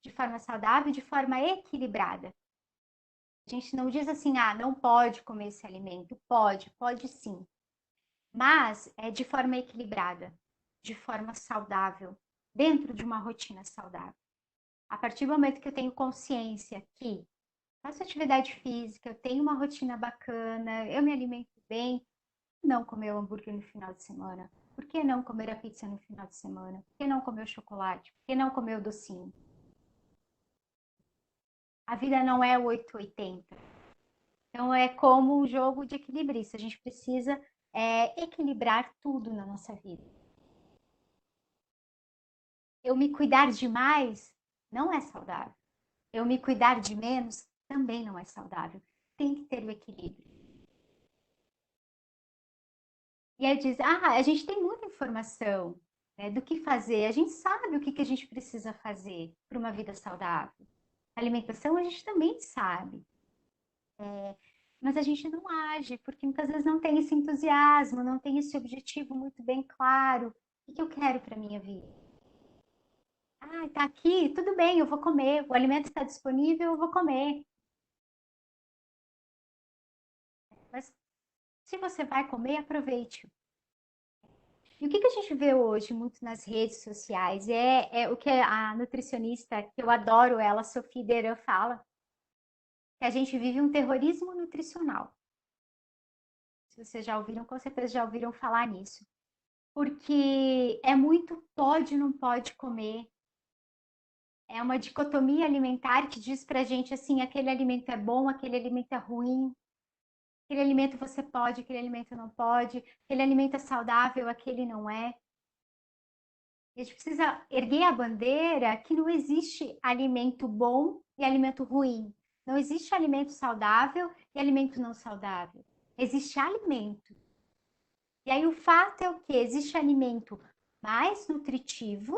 e de forma equilibrada. A gente não diz assim, não pode comer esse alimento. Pode sim, mas é de forma equilibrada, de forma saudável, dentro de uma rotina saudável. A partir do momento que eu tenho consciência que faço atividade física, eu tenho uma rotina bacana, eu me alimento bem, não comer o hambúrguer no final de semana? Por que não comer a pizza no final de semana? Por que não comer o chocolate? Por que não comer o docinho? A vida não é 880. Então é como um jogo de equilibrista. A gente precisa equilibrar tudo na nossa vida. Eu me cuidar demais não é saudável. Eu me cuidar de menos também não é saudável. Tem que ter o equilíbrio. E aí diz, a gente tem muita informação, né, do que fazer. A gente sabe o que a gente precisa fazer para uma vida saudável. Alimentação a gente também sabe. Mas a gente não age, porque muitas vezes não tem esse entusiasmo, não tem esse objetivo muito bem claro. O que eu quero para minha vida? Tá aqui, tudo bem, eu vou comer. O alimento está disponível, eu vou comer. Mas se você vai comer, aproveite. E o que que a gente vê hoje muito nas redes sociais? É o que a nutricionista, que eu adoro ela, Sophie Deran, fala, que a gente vive um terrorismo nutricional. Se vocês já ouviram, com certeza já ouviram falar nisso. Porque é muito pode, não pode comer. É uma dicotomia alimentar que diz pra gente assim, aquele alimento é bom, aquele alimento é ruim, aquele alimento você pode, aquele alimento não pode, aquele alimento é saudável, aquele não é. E a gente precisa erguer a bandeira que não existe alimento bom e alimento ruim. Não existe alimento saudável e alimento não saudável. Existe alimento. E aí o fato é o quê? Existe alimento mais nutritivo,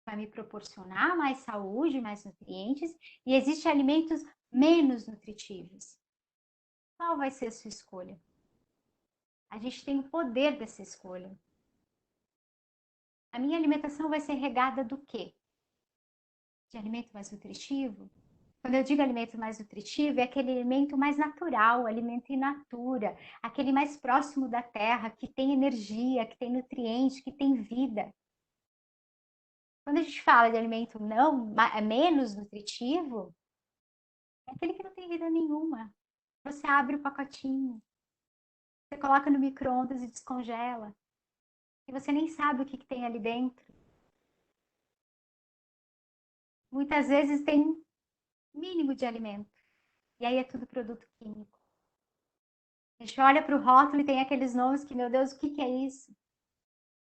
vai me proporcionar mais saúde, mais nutrientes, e existe alimentos menos nutritivos. Qual vai ser a sua escolha? A gente tem o poder dessa escolha. A minha alimentação vai ser regada do quê? De alimento mais nutritivo? Quando eu digo alimento mais nutritivo, é aquele alimento mais natural, alimento in natura, aquele mais próximo da terra, que tem energia, que tem nutrientes, que tem vida. Quando a gente fala de alimento não, menos nutritivo, é aquele que não tem vida nenhuma. Você abre o pacotinho, você coloca no micro-ondas e descongela, e você nem sabe o que tem ali dentro. Muitas vezes tem mínimo de alimento, e aí é tudo produto químico. A gente olha para o rótulo e tem aqueles nomes que, meu Deus, o que é isso?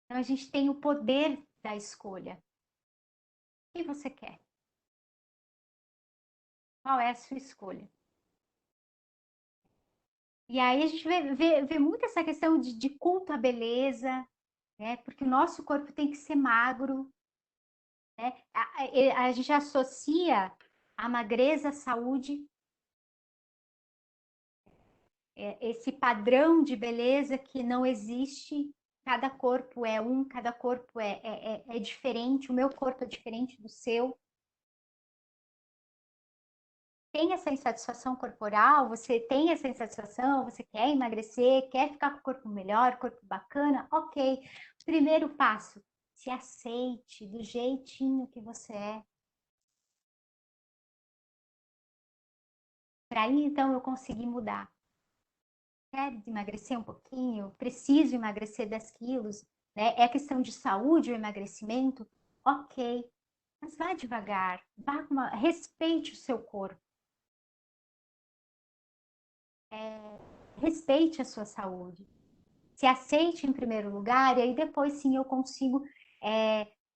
Então a gente tem o poder da escolha. O que você quer? Qual é a sua escolha? E aí a gente vê muito essa questão de culto à beleza, né? Porque o nosso corpo tem que ser magro, né? A gente associa a magreza à saúde, esse padrão de beleza que não existe. Cada corpo é um, cada corpo é diferente, o meu corpo é diferente do seu. Tem essa insatisfação corporal, você tem essa insatisfação, você quer emagrecer, quer ficar com o corpo melhor, corpo bacana, ok. Primeiro passo, se aceite do jeitinho que você é. Para aí então eu conseguir mudar. Quer emagrecer um pouquinho? Preciso emagrecer 10 quilos? Né? É questão de saúde o emagrecimento? Ok, mas vá devagar, respeite o seu corpo, respeite a sua saúde. Se aceite em primeiro lugar, e aí depois sim eu consigo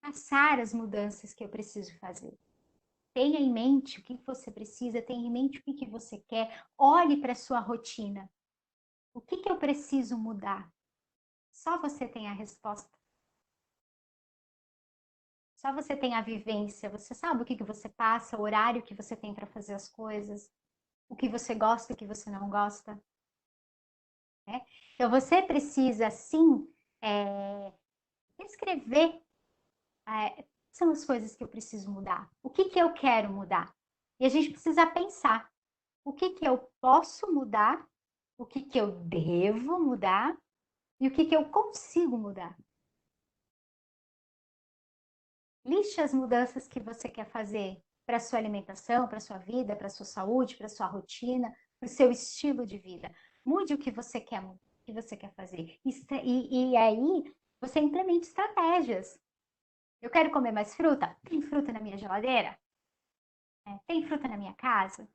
passar as mudanças que eu preciso fazer. Tenha em mente o que você precisa, tenha em mente o que você quer, olhe para a sua rotina. O que eu preciso mudar? Só você tem a resposta. Só você tem a vivência, você sabe o que você passa, o horário que você tem para fazer as coisas, o que você gosta, o que você não gosta. Né? Então você precisa sim escrever são as coisas que eu preciso mudar, o que eu quero mudar. E a gente precisa pensar o que eu posso mudar, o que eu devo mudar e o que eu consigo mudar. Liste as mudanças que você quer fazer para a sua alimentação, para a sua vida, para a sua saúde, para a sua rotina, para o seu estilo de vida. Mude o que você quer fazer. E aí você implemente estratégias. Eu quero comer mais fruta? Tem fruta na minha geladeira? Tem fruta na minha casa?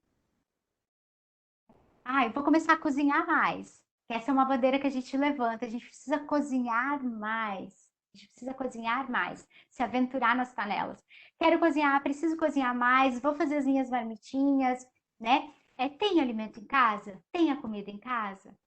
Ah, eu vou começar a cozinhar mais. Essa é uma bandeira que a gente levanta. A gente precisa cozinhar mais. A gente precisa cozinhar mais, se aventurar nas panelas. Quero cozinhar, preciso cozinhar mais, vou fazer as minhas marmitinhas, né? Tem alimento em casa? Tem a comida em casa?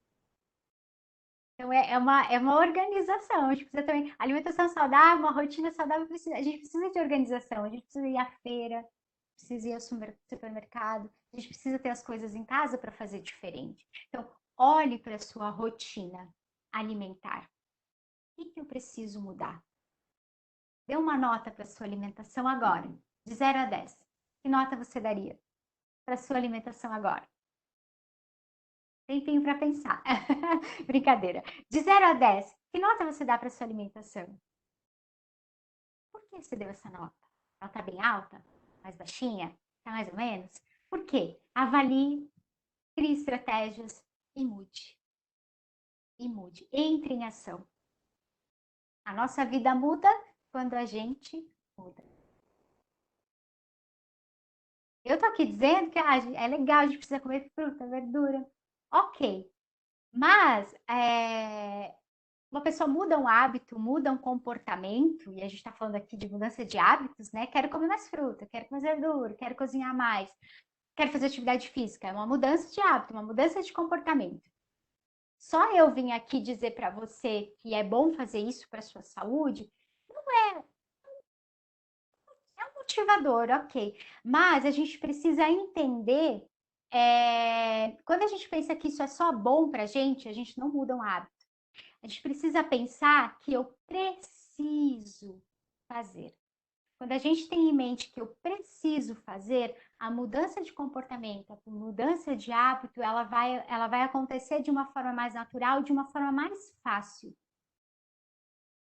Então é uma organização. A gente precisa também. Alimentação saudável, uma rotina saudável, a gente precisa de organização, a gente precisa ir à feira, precisa ir ao supermercado, a gente precisa ter as coisas em casa para fazer diferente. Então, olhe para a sua rotina alimentar. O que eu preciso mudar? Dê uma nota para a sua alimentação agora, de 0 a 10. Que nota você daria para a sua alimentação agora? Tempinho para pensar. Brincadeira. De 0 a 10, Que nota você dá para sua alimentação? Por que você deu essa nota? Ela está bem alta? Mais baixinha? Está mais ou menos? Por quê? Avalie, crie estratégias e mude. E mude. Entre em ação. A nossa vida muda quando a gente muda. Eu tô aqui dizendo que é legal, a gente precisa comer fruta, verdura. Ok. Mas uma pessoa muda um hábito, muda um comportamento, e a gente está falando aqui de mudança de hábitos, né? Quero comer mais fruta, quero comer mais verdura, quero cozinhar mais, quero fazer atividade física. É uma mudança de hábito, uma mudança de comportamento. Só eu vim aqui dizer para você que é bom fazer isso para sua saúde, é um motivador, ok. Mas a gente precisa entender, quando a gente pensa que isso é só bom para a gente não muda um hábito. A gente precisa pensar que eu preciso fazer. Quando a gente tem em mente que eu preciso fazer, a mudança de comportamento, a mudança de hábito, ela vai acontecer de uma forma mais natural, de uma forma mais fácil.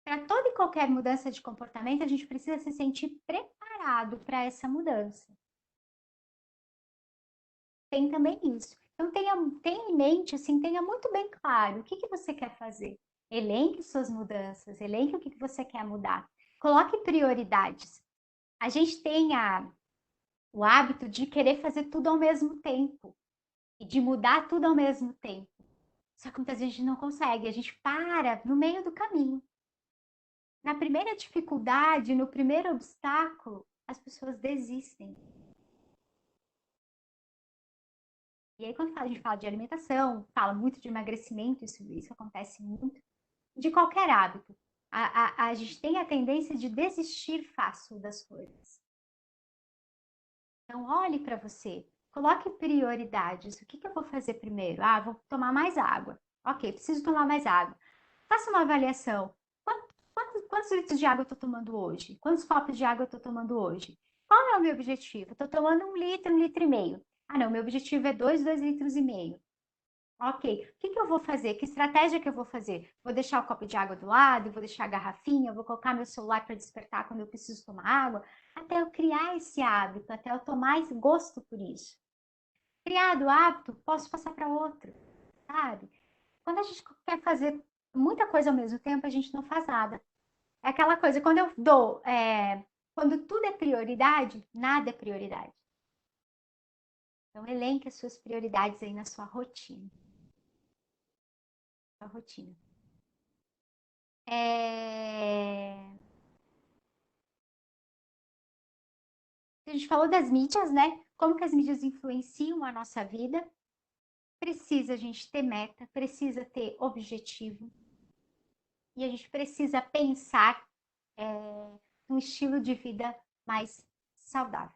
Para toda e qualquer mudança de comportamento, a gente precisa se sentir preparado para essa mudança. Tem também isso. Então, tenha em mente, assim, tenha muito bem claro o que que você quer fazer. Elenque suas mudanças, elenque o que que você quer mudar. Coloque prioridades. A gente tem o hábito de querer fazer tudo ao mesmo tempo e de mudar tudo ao mesmo tempo. Só que muitas vezes a gente não consegue, a gente para no meio do caminho. Na primeira dificuldade, no primeiro obstáculo, as pessoas desistem. E aí, quando a gente fala de alimentação, fala muito de emagrecimento, isso acontece muito, de qualquer hábito. A gente tem a tendência de desistir fácil das coisas. Então, olhe para você, coloque prioridades. O que que eu vou fazer primeiro? Ah, vou tomar mais água. Ok, preciso tomar mais água. Faça uma avaliação. Quantos litros de água eu estou tomando hoje? Quantos copos de água eu estou tomando hoje? Qual é o meu objetivo? Estou tomando 1 litro e meio. Ah, não, meu objetivo é 2 litros e meio. Ok, o que que eu vou fazer? Que estratégia que eu vou fazer? Vou deixar o copo de água do lado, vou deixar a garrafinha, vou colocar meu celular para despertar quando eu preciso tomar água, até eu criar esse hábito, até eu tomar esse gosto por isso. Criado o hábito, posso passar para outro, sabe? Quando a gente quer fazer muita coisa ao mesmo tempo, a gente não faz nada. É aquela coisa, quando tudo é prioridade, nada é prioridade. Então, elenque as suas prioridades aí na sua rotina. Sua rotina. É... A gente falou das mídias, né? Como que as mídias influenciam a nossa vida. Precisa a gente ter meta, precisa ter objetivo. E a gente precisa pensar num estilo de vida mais saudável.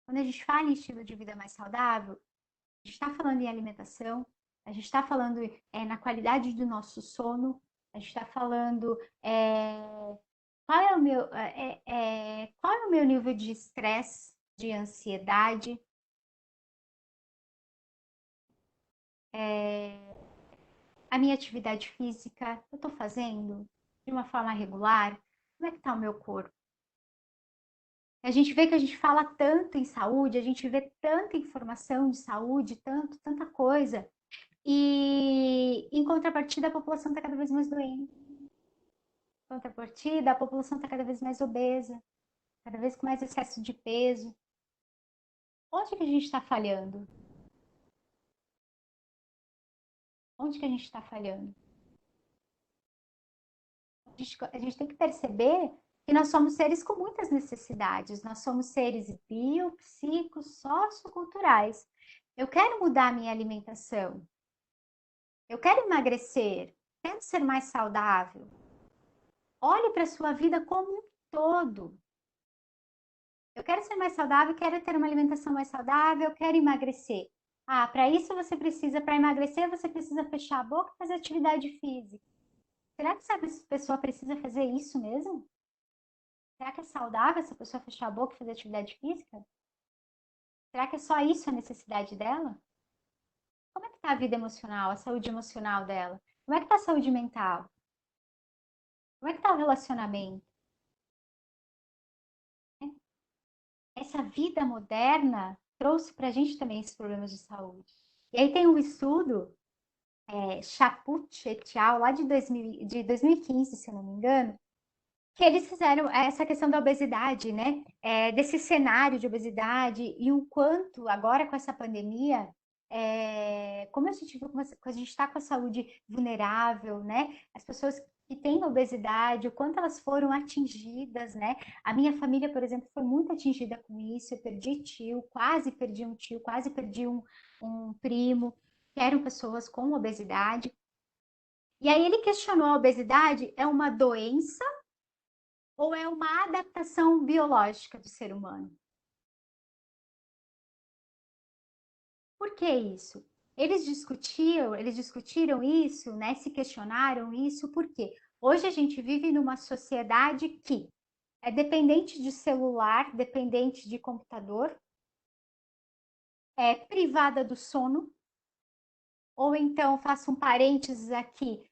Quando a gente fala em estilo de vida mais saudável, a gente está falando em alimentação, a gente está falando na qualidade do nosso sono, a gente está falando qual é o meu nível de estresse, de ansiedade, a minha atividade física, eu estou fazendo de uma forma regular? Como é que está o meu corpo? A gente vê que a gente fala tanto em saúde, a gente vê tanta informação de saúde, tanta coisa, e em contrapartida a população está cada vez mais doente. Em contrapartida, a população está cada vez mais obesa, cada vez com mais excesso de peso. Onde que a gente está falhando? Onde que a gente está falhando? A gente tem que perceber que nós somos seres com muitas necessidades, nós somos seres bio, psico, socioculturais. Eu quero mudar a minha alimentação, eu quero emagrecer, quero ser mais saudável. Olhe para a sua vida como um todo. Eu quero ser mais saudável, quero ter uma alimentação mais saudável, quero emagrecer. Ah, para isso para emagrecer, você precisa fechar a boca e fazer atividade física. Será que essa pessoa precisa fazer isso mesmo? Será que é saudável essa pessoa fechar a boca e fazer atividade física? Será que é só isso a necessidade dela? Como é que tá a vida emocional, a saúde emocional dela? Como é que tá a saúde mental? Como é que tá o relacionamento? Né? Essa vida moderna trouxe para a gente também esses problemas de saúde. E aí tem um estudo, Chaput et al., lá de 2015, se eu não me engano, que eles fizeram essa questão da obesidade, né? Desse cenário de obesidade e o quanto agora com essa pandemia, como a gente viu, como a gente está com a saúde vulnerável, né? As pessoas que têm obesidade, o quanto elas foram atingidas, né? A minha família, por exemplo, foi muito atingida com isso. Eu perdi tio, quase perdi um tio, quase perdi um primo, que eram pessoas com obesidade. E aí ele questionou a obesidade é uma doença ou é uma adaptação biológica do ser humano? Por que isso? Eles discutiram isso, né? Se questionaram isso, por quê? Hoje a gente vive numa sociedade que é dependente de celular, dependente de computador, é privada do sono, ou então, faço um parênteses aqui,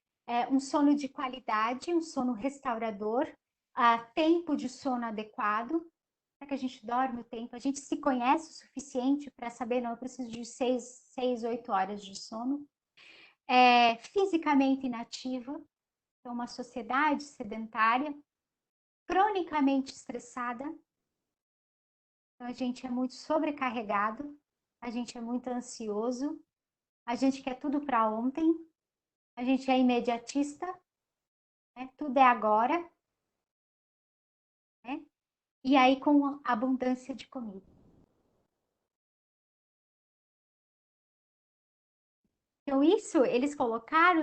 um sono de qualidade, um sono restaurador, tempo de sono adequado, para que a gente dorme o tempo, a gente se conhece o suficiente para saber, não, eu preciso de 8 horas de sono. Fisicamente inativa, então uma sociedade sedentária, cronicamente estressada, então a gente é muito sobrecarregado, a gente é muito ansioso, a gente quer tudo para ontem, a gente é imediatista, né? Tudo é agora, né? E aí com abundância de comida. Então, isso eles colocaram,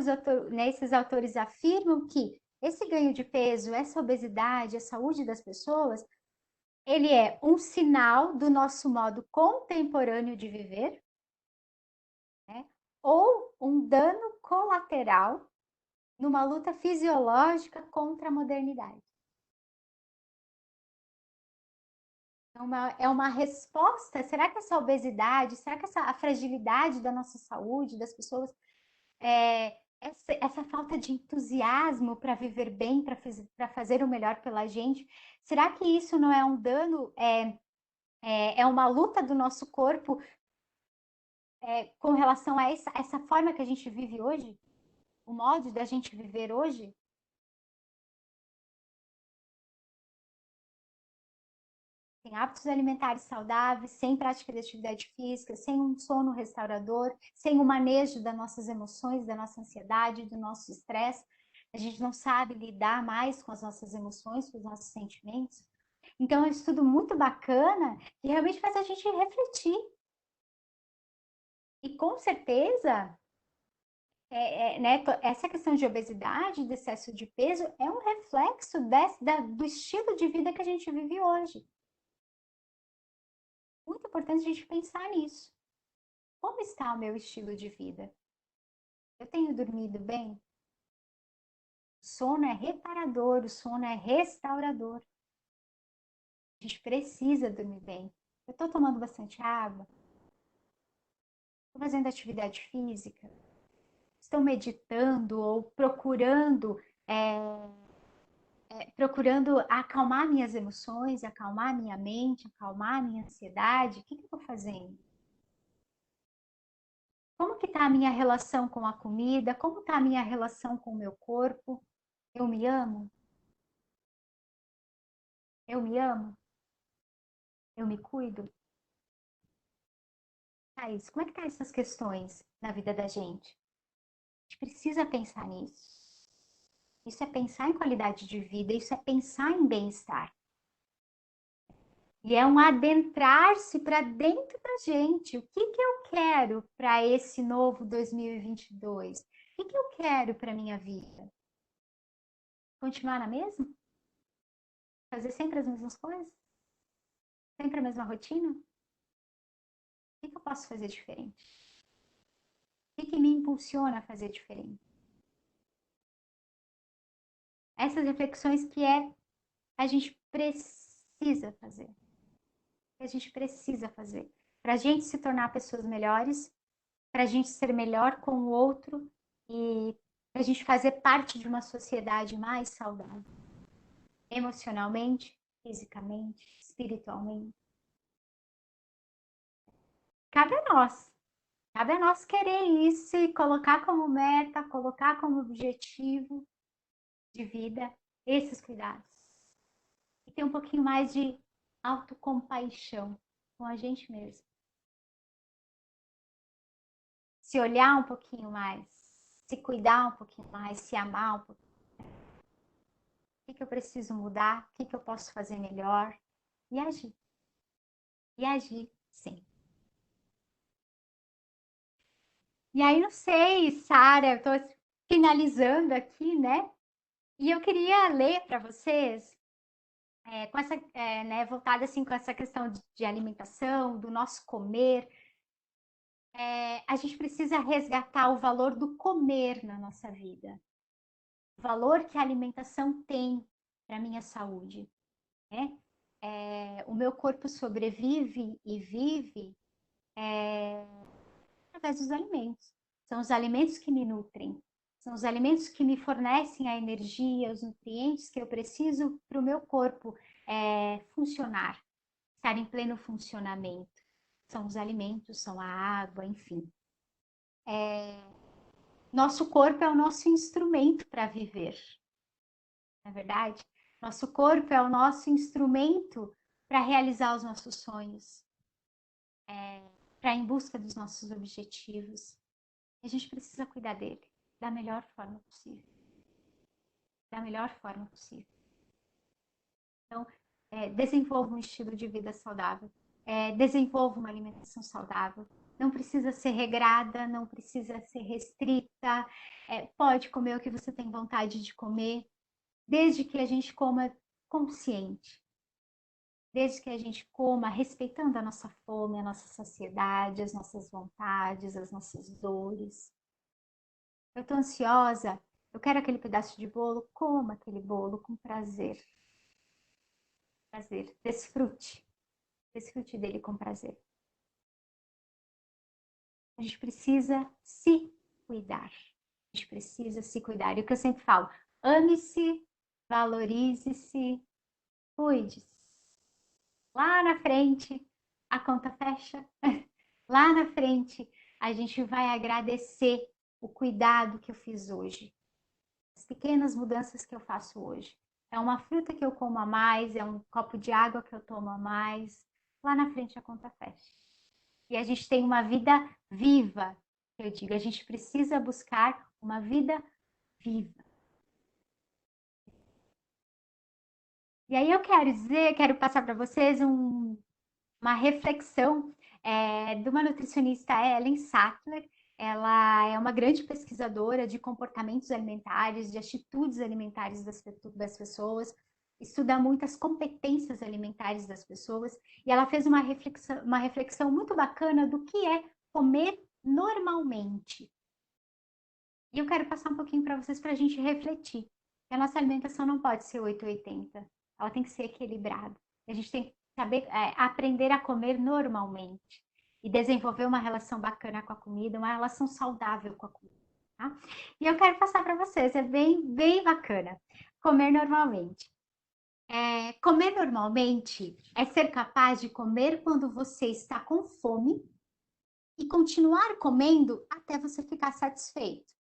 né, esses autores afirmam que esse ganho de peso, essa obesidade, a saúde das pessoas, ele é um sinal do nosso modo contemporâneo de viver, né? Ou um dano colateral numa luta fisiológica contra a modernidade. É uma resposta. Será que essa obesidade, será que a fragilidade da nossa saúde, das pessoas, essa falta de entusiasmo para viver bem, para fazer o melhor pela gente, será que isso não é um dano, é uma luta do nosso corpo com relação a essa forma que a gente vive hoje? O modo da gente viver hoje? Sem hábitos alimentares saudáveis, sem prática de atividade física, sem um sono restaurador, sem o manejo das nossas emoções, da nossa ansiedade, do nosso estresse. A gente não sabe lidar mais com as nossas emoções, com os nossos sentimentos. Então, é um estudo muito bacana que realmente faz a gente refletir. E com certeza, né, essa questão de obesidade, de excesso de peso, é um reflexo do estilo de vida que a gente vive hoje. Muito importante a gente pensar nisso. Como está o meu estilo de vida? Eu tenho dormido bem? O sono é reparador, o sono é restaurador. A gente precisa dormir bem. Eu estou tomando bastante água, estou fazendo atividade física, estou meditando ou procurando acalmar minhas emoções, acalmar minha mente, acalmar minha ansiedade. O que eu estou fazendo? Como que está a minha relação com a comida? Como está a minha relação com o meu corpo? Eu me amo? Eu me amo? Eu me cuido? Thaís, como é que tá essas questões na vida da gente? A gente precisa pensar nisso. Isso é pensar em qualidade de vida, isso é pensar em bem-estar. E é um adentrar-se para dentro da gente. O que que eu quero para esse novo 2022? O que que eu quero para minha vida? Continuar na mesma? Fazer sempre as mesmas coisas? Sempre a mesma rotina? O que que eu posso fazer diferente? O que que me impulsiona a fazer diferente? Essas reflexões a gente precisa fazer. Que a gente precisa fazer. Para a gente se tornar pessoas melhores, para a gente ser melhor com o outro e para a gente fazer parte de uma sociedade mais saudável, emocionalmente, fisicamente, espiritualmente. Cabe a nós. Cabe a nós querer isso e colocar como meta, colocar como objetivo de vida esses cuidados. E ter um pouquinho mais de autocompaixão com a gente mesmo. Se olhar um pouquinho mais, se cuidar um pouquinho mais, se amar um pouquinho. O que eu preciso mudar? O que eu posso fazer melhor? E agir. E agir, sim. E aí, não sei, Sara, eu estou finalizando aqui, né? E eu queria ler para vocês, com essa, né, voltada assim com essa questão de alimentação, do nosso comer. A gente precisa resgatar o valor do comer na nossa vida, o valor que a alimentação tem para a minha saúde, né? O meu corpo sobrevive e vive através dos alimentos. São os alimentos que me nutrem, são os alimentos que me fornecem a energia, os nutrientes que eu preciso para o meu corpo funcionar, estar em pleno funcionamento. São os alimentos, são a água, enfim. Nosso corpo é o nosso instrumento para viver, não é verdade? Nosso corpo é o nosso instrumento para realizar os nossos sonhos, para ir em busca dos nossos objetivos. E a gente precisa cuidar dele da melhor forma possível. Da melhor forma possível. Então, desenvolva um estilo de vida saudável. Desenvolva uma alimentação saudável. Não precisa ser regrada, não precisa ser restrita. Pode comer o que você tem vontade de comer, desde que a gente coma consciente. Desde que a gente coma respeitando a nossa fome, a nossa saciedade, as nossas vontades, as nossas dores. Eu estou ansiosa, eu quero aquele pedaço de bolo, coma aquele bolo com prazer. Prazer, desfrute. Desfrute dele com prazer. A gente precisa se cuidar. A gente precisa se cuidar. E o que eu sempre falo, ame-se, valorize-se, cuide-se. Lá na frente, a conta fecha. Lá na frente, a gente vai agradecer o cuidado que eu fiz hoje. As pequenas mudanças que eu faço hoje. É uma fruta que eu como a mais, é um copo de água que eu tomo a mais. Lá na frente a conta fecha. E a gente tem uma vida viva, eu digo, a gente precisa buscar uma vida viva. E aí eu quero dizer, quero passar para vocês uma reflexão de uma nutricionista, Ellen Sattler. Ela é uma grande pesquisadora de comportamentos alimentares, de atitudes alimentares das pessoas, estuda muitas competências alimentares das pessoas, e ela fez uma reflexão muito bacana do que é comer normalmente. E eu quero passar um pouquinho para vocês para a gente refletir. Que a nossa alimentação não pode ser 880, ela tem que ser equilibrada. A gente tem que saber aprender a comer normalmente e desenvolver uma relação bacana com a comida, uma relação saudável com a comida. Tá? E eu quero passar para vocês, é bem, bem bacana. Comer normalmente. Comer normalmente é ser capaz de comer quando você está com fome e continuar comendo até você ficar satisfeito.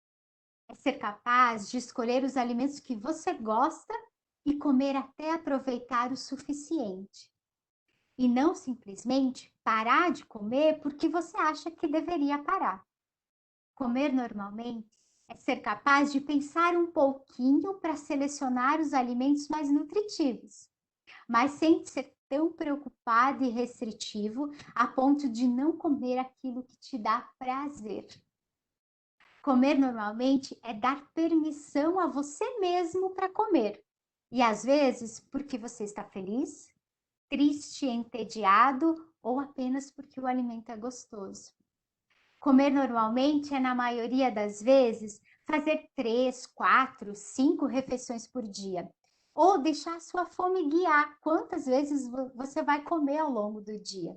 É ser capaz de escolher os alimentos que você gosta e comer até aproveitar o suficiente. E não simplesmente parar de comer porque você acha que deveria parar. Comer normalmente é ser capaz de pensar um pouquinho para selecionar os alimentos mais nutritivos, mas sem ser tão preocupado e restritivo a ponto de não comer aquilo que te dá prazer. Comer normalmente é dar permissão a você mesmo para comer. E às vezes porque você está feliz, triste, entediado ou apenas porque o alimento é gostoso. Comer normalmente é, na maioria das vezes, fazer 3, 4, 5 refeições por dia. Ou deixar a sua fome guiar quantas vezes você vai comer ao longo do dia.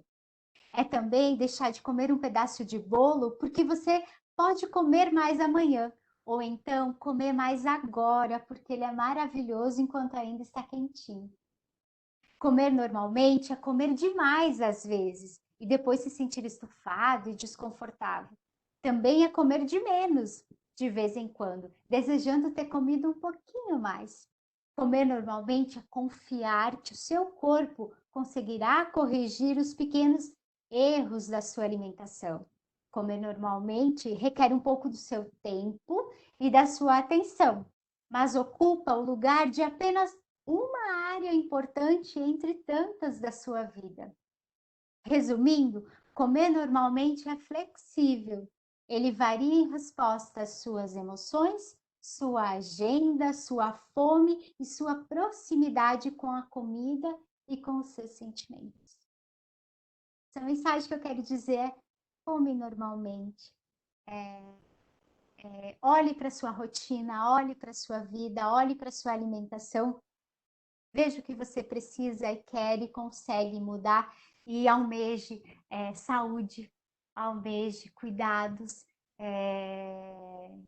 É também deixar de comer um pedaço de bolo porque você pode comer mais amanhã, Ou então comer mais agora, porque ele é maravilhoso enquanto ainda está quentinho. Comer normalmente é comer demais às vezes e depois se sentir estufado e desconfortável. Também é comer de menos, de vez em quando, desejando ter comido um pouquinho mais. Comer normalmente é confiar que o seu corpo conseguirá corrigir os pequenos erros da sua alimentação. Comer normalmente requer um pouco do seu tempo e da sua atenção, mas ocupa o lugar de apenas uma área importante entre tantas da sua vida. Resumindo, comer normalmente é flexível. Ele varia em resposta às suas emoções, sua agenda, sua fome e sua proximidade com a comida e com os seus sentimentos. Essa mensagem que eu quero dizer é: come normalmente. Olhe para a sua rotina, olhe para a sua vida, olhe para a sua alimentação. Veja o que você precisa e quer e consegue mudar e almeje saúde, almeje cuidados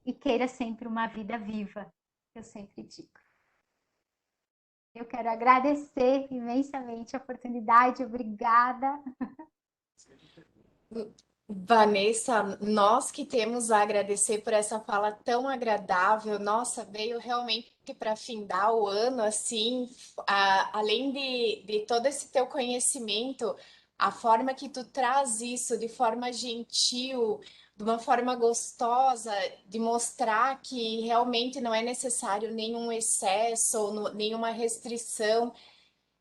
e queira sempre uma vida viva, eu sempre digo. Eu quero agradecer imensamente a oportunidade, obrigada. Vanessa, nós que temos a agradecer por essa fala tão agradável. Nossa, veio realmente para findar o ano, assim, além de todo esse teu conhecimento, a forma que tu traz isso de forma gentil, de uma forma gostosa, de mostrar que realmente não é necessário nenhum excesso ou nenhuma restrição.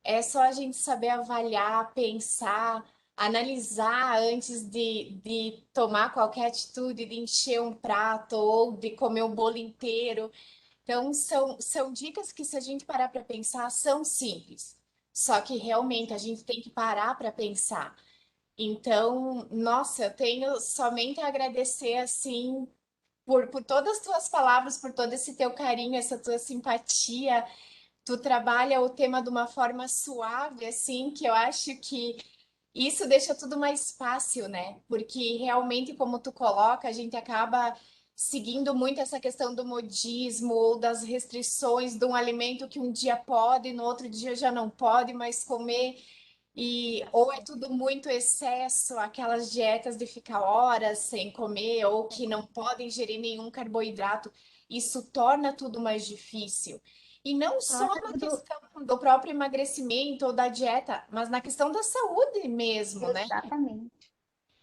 É só a gente saber avaliar, pensar, analisar antes de tomar qualquer atitude, de encher um prato ou de comer um bolo inteiro. Então, são dicas que, se a gente parar para pensar, são simples. Só que realmente a gente tem que parar para pensar. Então, nossa, eu tenho somente a agradecer assim por todas as tuas palavras, por todo esse teu carinho, essa tua simpatia. Tu trabalha o tema de uma forma suave, assim, que eu acho que isso deixa tudo mais fácil, né? Porque realmente, como tu coloca, a gente acaba seguindo muito essa questão do modismo ou das restrições de um alimento que um dia pode, no outro dia já não pode mais comer. E ou é tudo muito excesso, aquelas dietas de ficar horas sem comer, ou que não podem ingerir nenhum carboidrato, isso torna tudo mais difícil. E não só Torna na tudo questão do próprio emagrecimento ou da dieta, mas na questão da saúde mesmo, né? exatamente,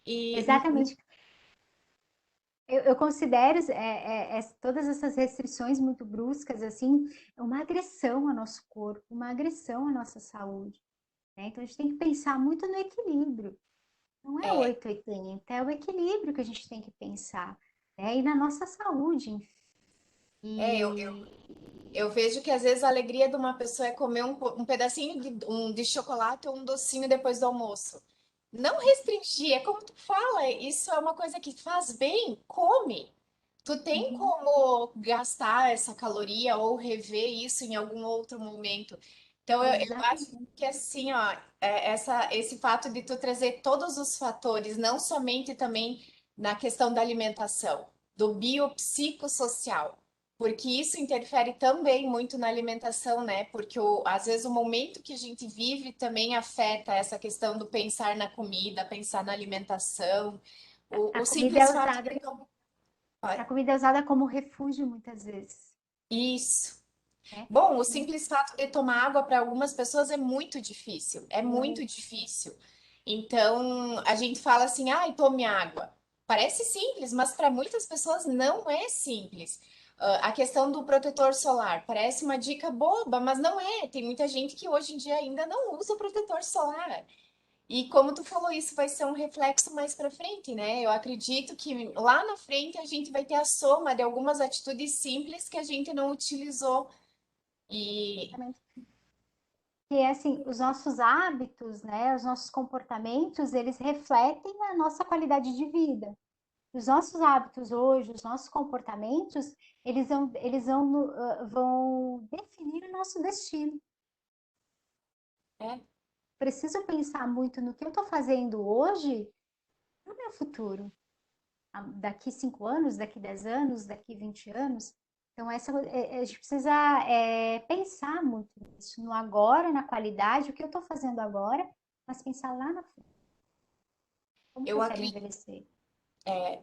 E exatamente. Eu considero todas essas restrições muito bruscas assim uma agressão ao nosso corpo, uma agressão à nossa saúde. Né? Então a gente tem que pensar muito no equilíbrio. Não é é, 880, é o equilíbrio que a gente tem que pensar. Né? E na nossa saúde. é, eu vejo que às vezes a alegria de uma pessoa é comer um pedacinho de chocolate ou um docinho depois do almoço. Não restringir, é como tu fala, isso é uma coisa que faz bem, come. Tu tem Uhum, como gastar essa caloria ou rever isso em algum outro momento. Então, eu acho exatamente. que assim, ó, esse fato de tu trazer todos os fatores, não somente também na questão da alimentação, do biopsicossocial, porque isso interfere também muito na alimentação, né? Porque às vezes o momento que a gente vive também afeta essa questão do pensar na comida, pensar na alimentação, A o comida simples fato de tomar. a comida é usada como refúgio muitas vezes. Isso. Né? Bom, o E, simples fato de tomar água para algumas pessoas é é, muito difícil. Então, a gente fala assim, ai, tome água. Parece simples, mas para muitas pessoas não é simples. A questão do protetor solar parece uma dica boba, mas não é. Tem muita gente que hoje em dia ainda não usa o protetor solar. E como tu falou, isso vai ser um reflexo mais para frente, né? Eu acredito que lá na frente a gente vai ter a soma de algumas atitudes simples que a gente não utilizou. E exatamente. E assim, os nossos hábitos, né, os nossos comportamentos, eles refletem a nossa qualidade de vida. Os nossos hábitos hoje, os nossos comportamentos, vão definir o nosso destino. é, Preciso pensar muito no que eu estou fazendo hoje no meu futuro. daqui 5 anos, daqui 10 anos, daqui 20 anos. Então, a gente precisa pensar muito nisso, no agora, na qualidade, o que eu estou fazendo agora, mas pensar lá na frente, como que Eu eu quero acredito. envelhecer.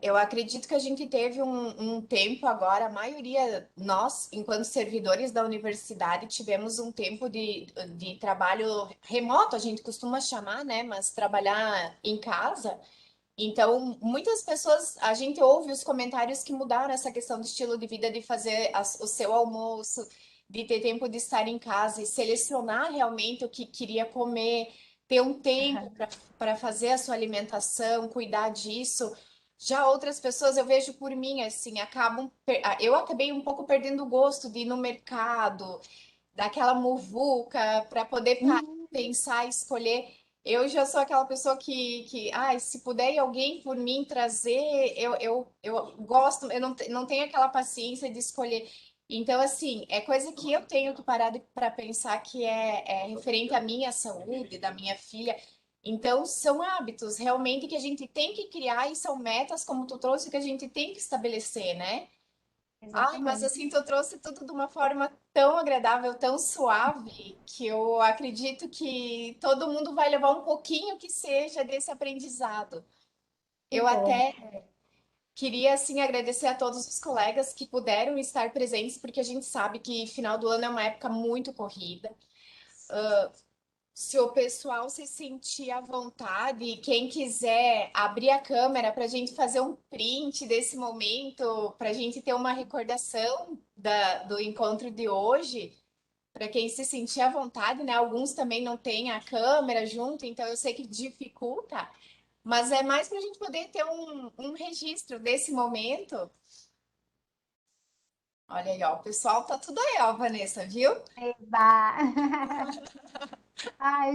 Eu acredito que a gente teve um tempo agora, a maioria, nós, enquanto servidores da universidade, tivemos um tempo de trabalho remoto, a gente costuma chamar, né? Mas trabalhar em casa. Então, muitas pessoas, a gente ouve os comentários que mudaram essa questão do estilo de vida, de fazer o seu almoço, de ter tempo de estar em casa e selecionar realmente o que queria comer, ter um tempo para fazer a sua alimentação, cuidar disso. Já outras pessoas, eu vejo por mim, assim, eu acabei um pouco perdendo o gosto de ir no mercado, daquela muvuca, para poder Uhum. pensar, escolher. Eu já sou aquela pessoa ai, se puder ir alguém por mim trazer, eu gosto, eu não tenho aquela paciência de escolher. Então, assim, é coisa que eu tenho que parar para pensar que é referente à minha saúde, da minha filha. Então, são hábitos realmente que a gente tem que criar e são metas, como tu trouxe, que a gente tem que estabelecer, né? Ai, mas Exatamente. assim, tu trouxe tudo de uma forma tão agradável, tão suave, que eu acredito que todo mundo vai levar um pouquinho que seja desse aprendizado. Que Eu bom. até queria, assim, agradecer a todos os colegas que puderam estar presentes, porque a gente sabe que final do ano é uma época muito corrida. Se o pessoal se sentir à vontade, quem quiser abrir a câmera para a gente fazer um print desse momento, para a gente ter uma recordação do encontro de hoje, para quem se sentir à vontade, né? Alguns também não têm a câmera junto, então eu sei que dificulta, mas é mais para a gente poder ter um registro desse momento. Olha aí, ó, o pessoal tá tudo aí, ó, Vanessa, viu? Eba! Ah, eu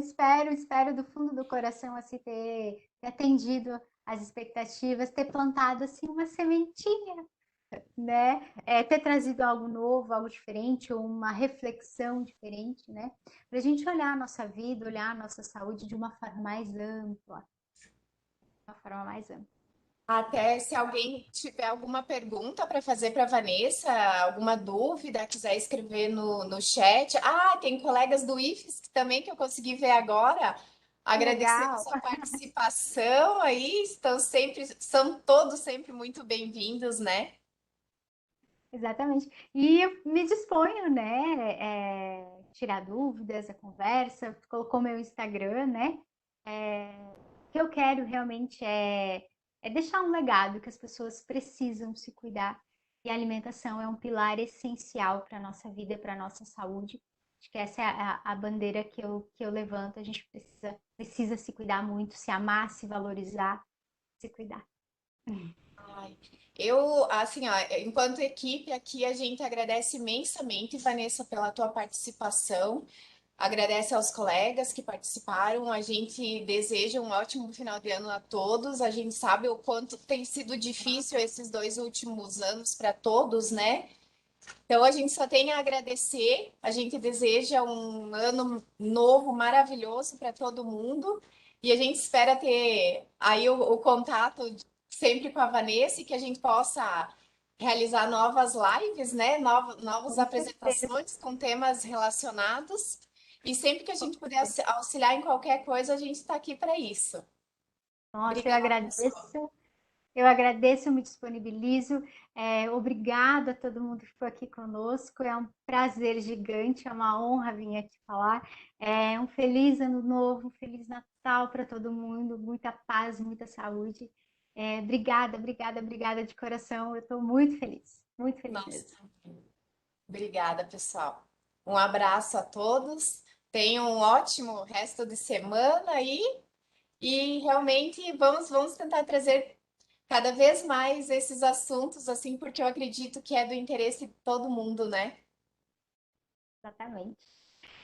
espero do fundo do coração assim ter atendido as expectativas, ter plantado assim uma sementinha, né? Ter trazido algo novo, algo diferente, ou uma reflexão diferente, né? Para a gente olhar a nossa vida, olhar a nossa saúde de uma forma mais ampla, de uma forma mais ampla. Até se alguém tiver alguma pergunta para fazer para Vanessa, alguma dúvida, quiser escrever no chat. Ah, tem colegas do IFES que também que eu consegui ver agora. Que Agradecer a legal! sua participação aí, são todos sempre muito bem-vindos, né? Exatamente. E eu me disponho, né, tirar dúvidas, a conversa, colocou meu Instagram, né? O que eu quero realmente é deixar um legado que as pessoas precisam se cuidar. E a alimentação é um pilar essencial para a nossa vida, para a nossa saúde. Acho que essa é a bandeira que eu levanto. A gente precisa se cuidar muito, se amar, se valorizar, se cuidar. Ai, eu, assim, ó, enquanto equipe aqui, a gente agradece imensamente, Vanessa, pela tua participação. Agradece aos colegas que participaram. A gente deseja um ótimo final de ano a todos. A gente sabe o quanto tem sido difícil esses 2 últimos anos para todos, né? Então a gente só tem a agradecer. A gente deseja um ano novo maravilhoso para todo mundo. E a gente espera ter aí o contato sempre com a Vanessa e que a gente possa realizar novas lives, né? Novas Com certeza. apresentações com temas relacionados. E sempre que a gente puder auxiliar em qualquer coisa, a gente está aqui para isso. Nossa, eu Obrigada, pessoal. agradeço. Eu agradeço, eu me disponibilizo. Obrigada a todo mundo que ficou aqui conosco. É um prazer gigante, é uma honra vir aqui falar. Um feliz ano novo, um feliz Natal para todo mundo, muita paz, muita saúde. Obrigada, obrigada, obrigada de coração. Eu estou muito feliz Nossa, mesmo. obrigada, pessoal. Um abraço a todos. Tenham um ótimo resto de semana e realmente vamos tentar trazer cada vez mais esses assuntos, assim, porque eu acredito que é do interesse de todo mundo, né? Exatamente.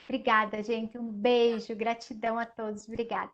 Obrigada, gente. Um beijo, gratidão a todos. Obrigada.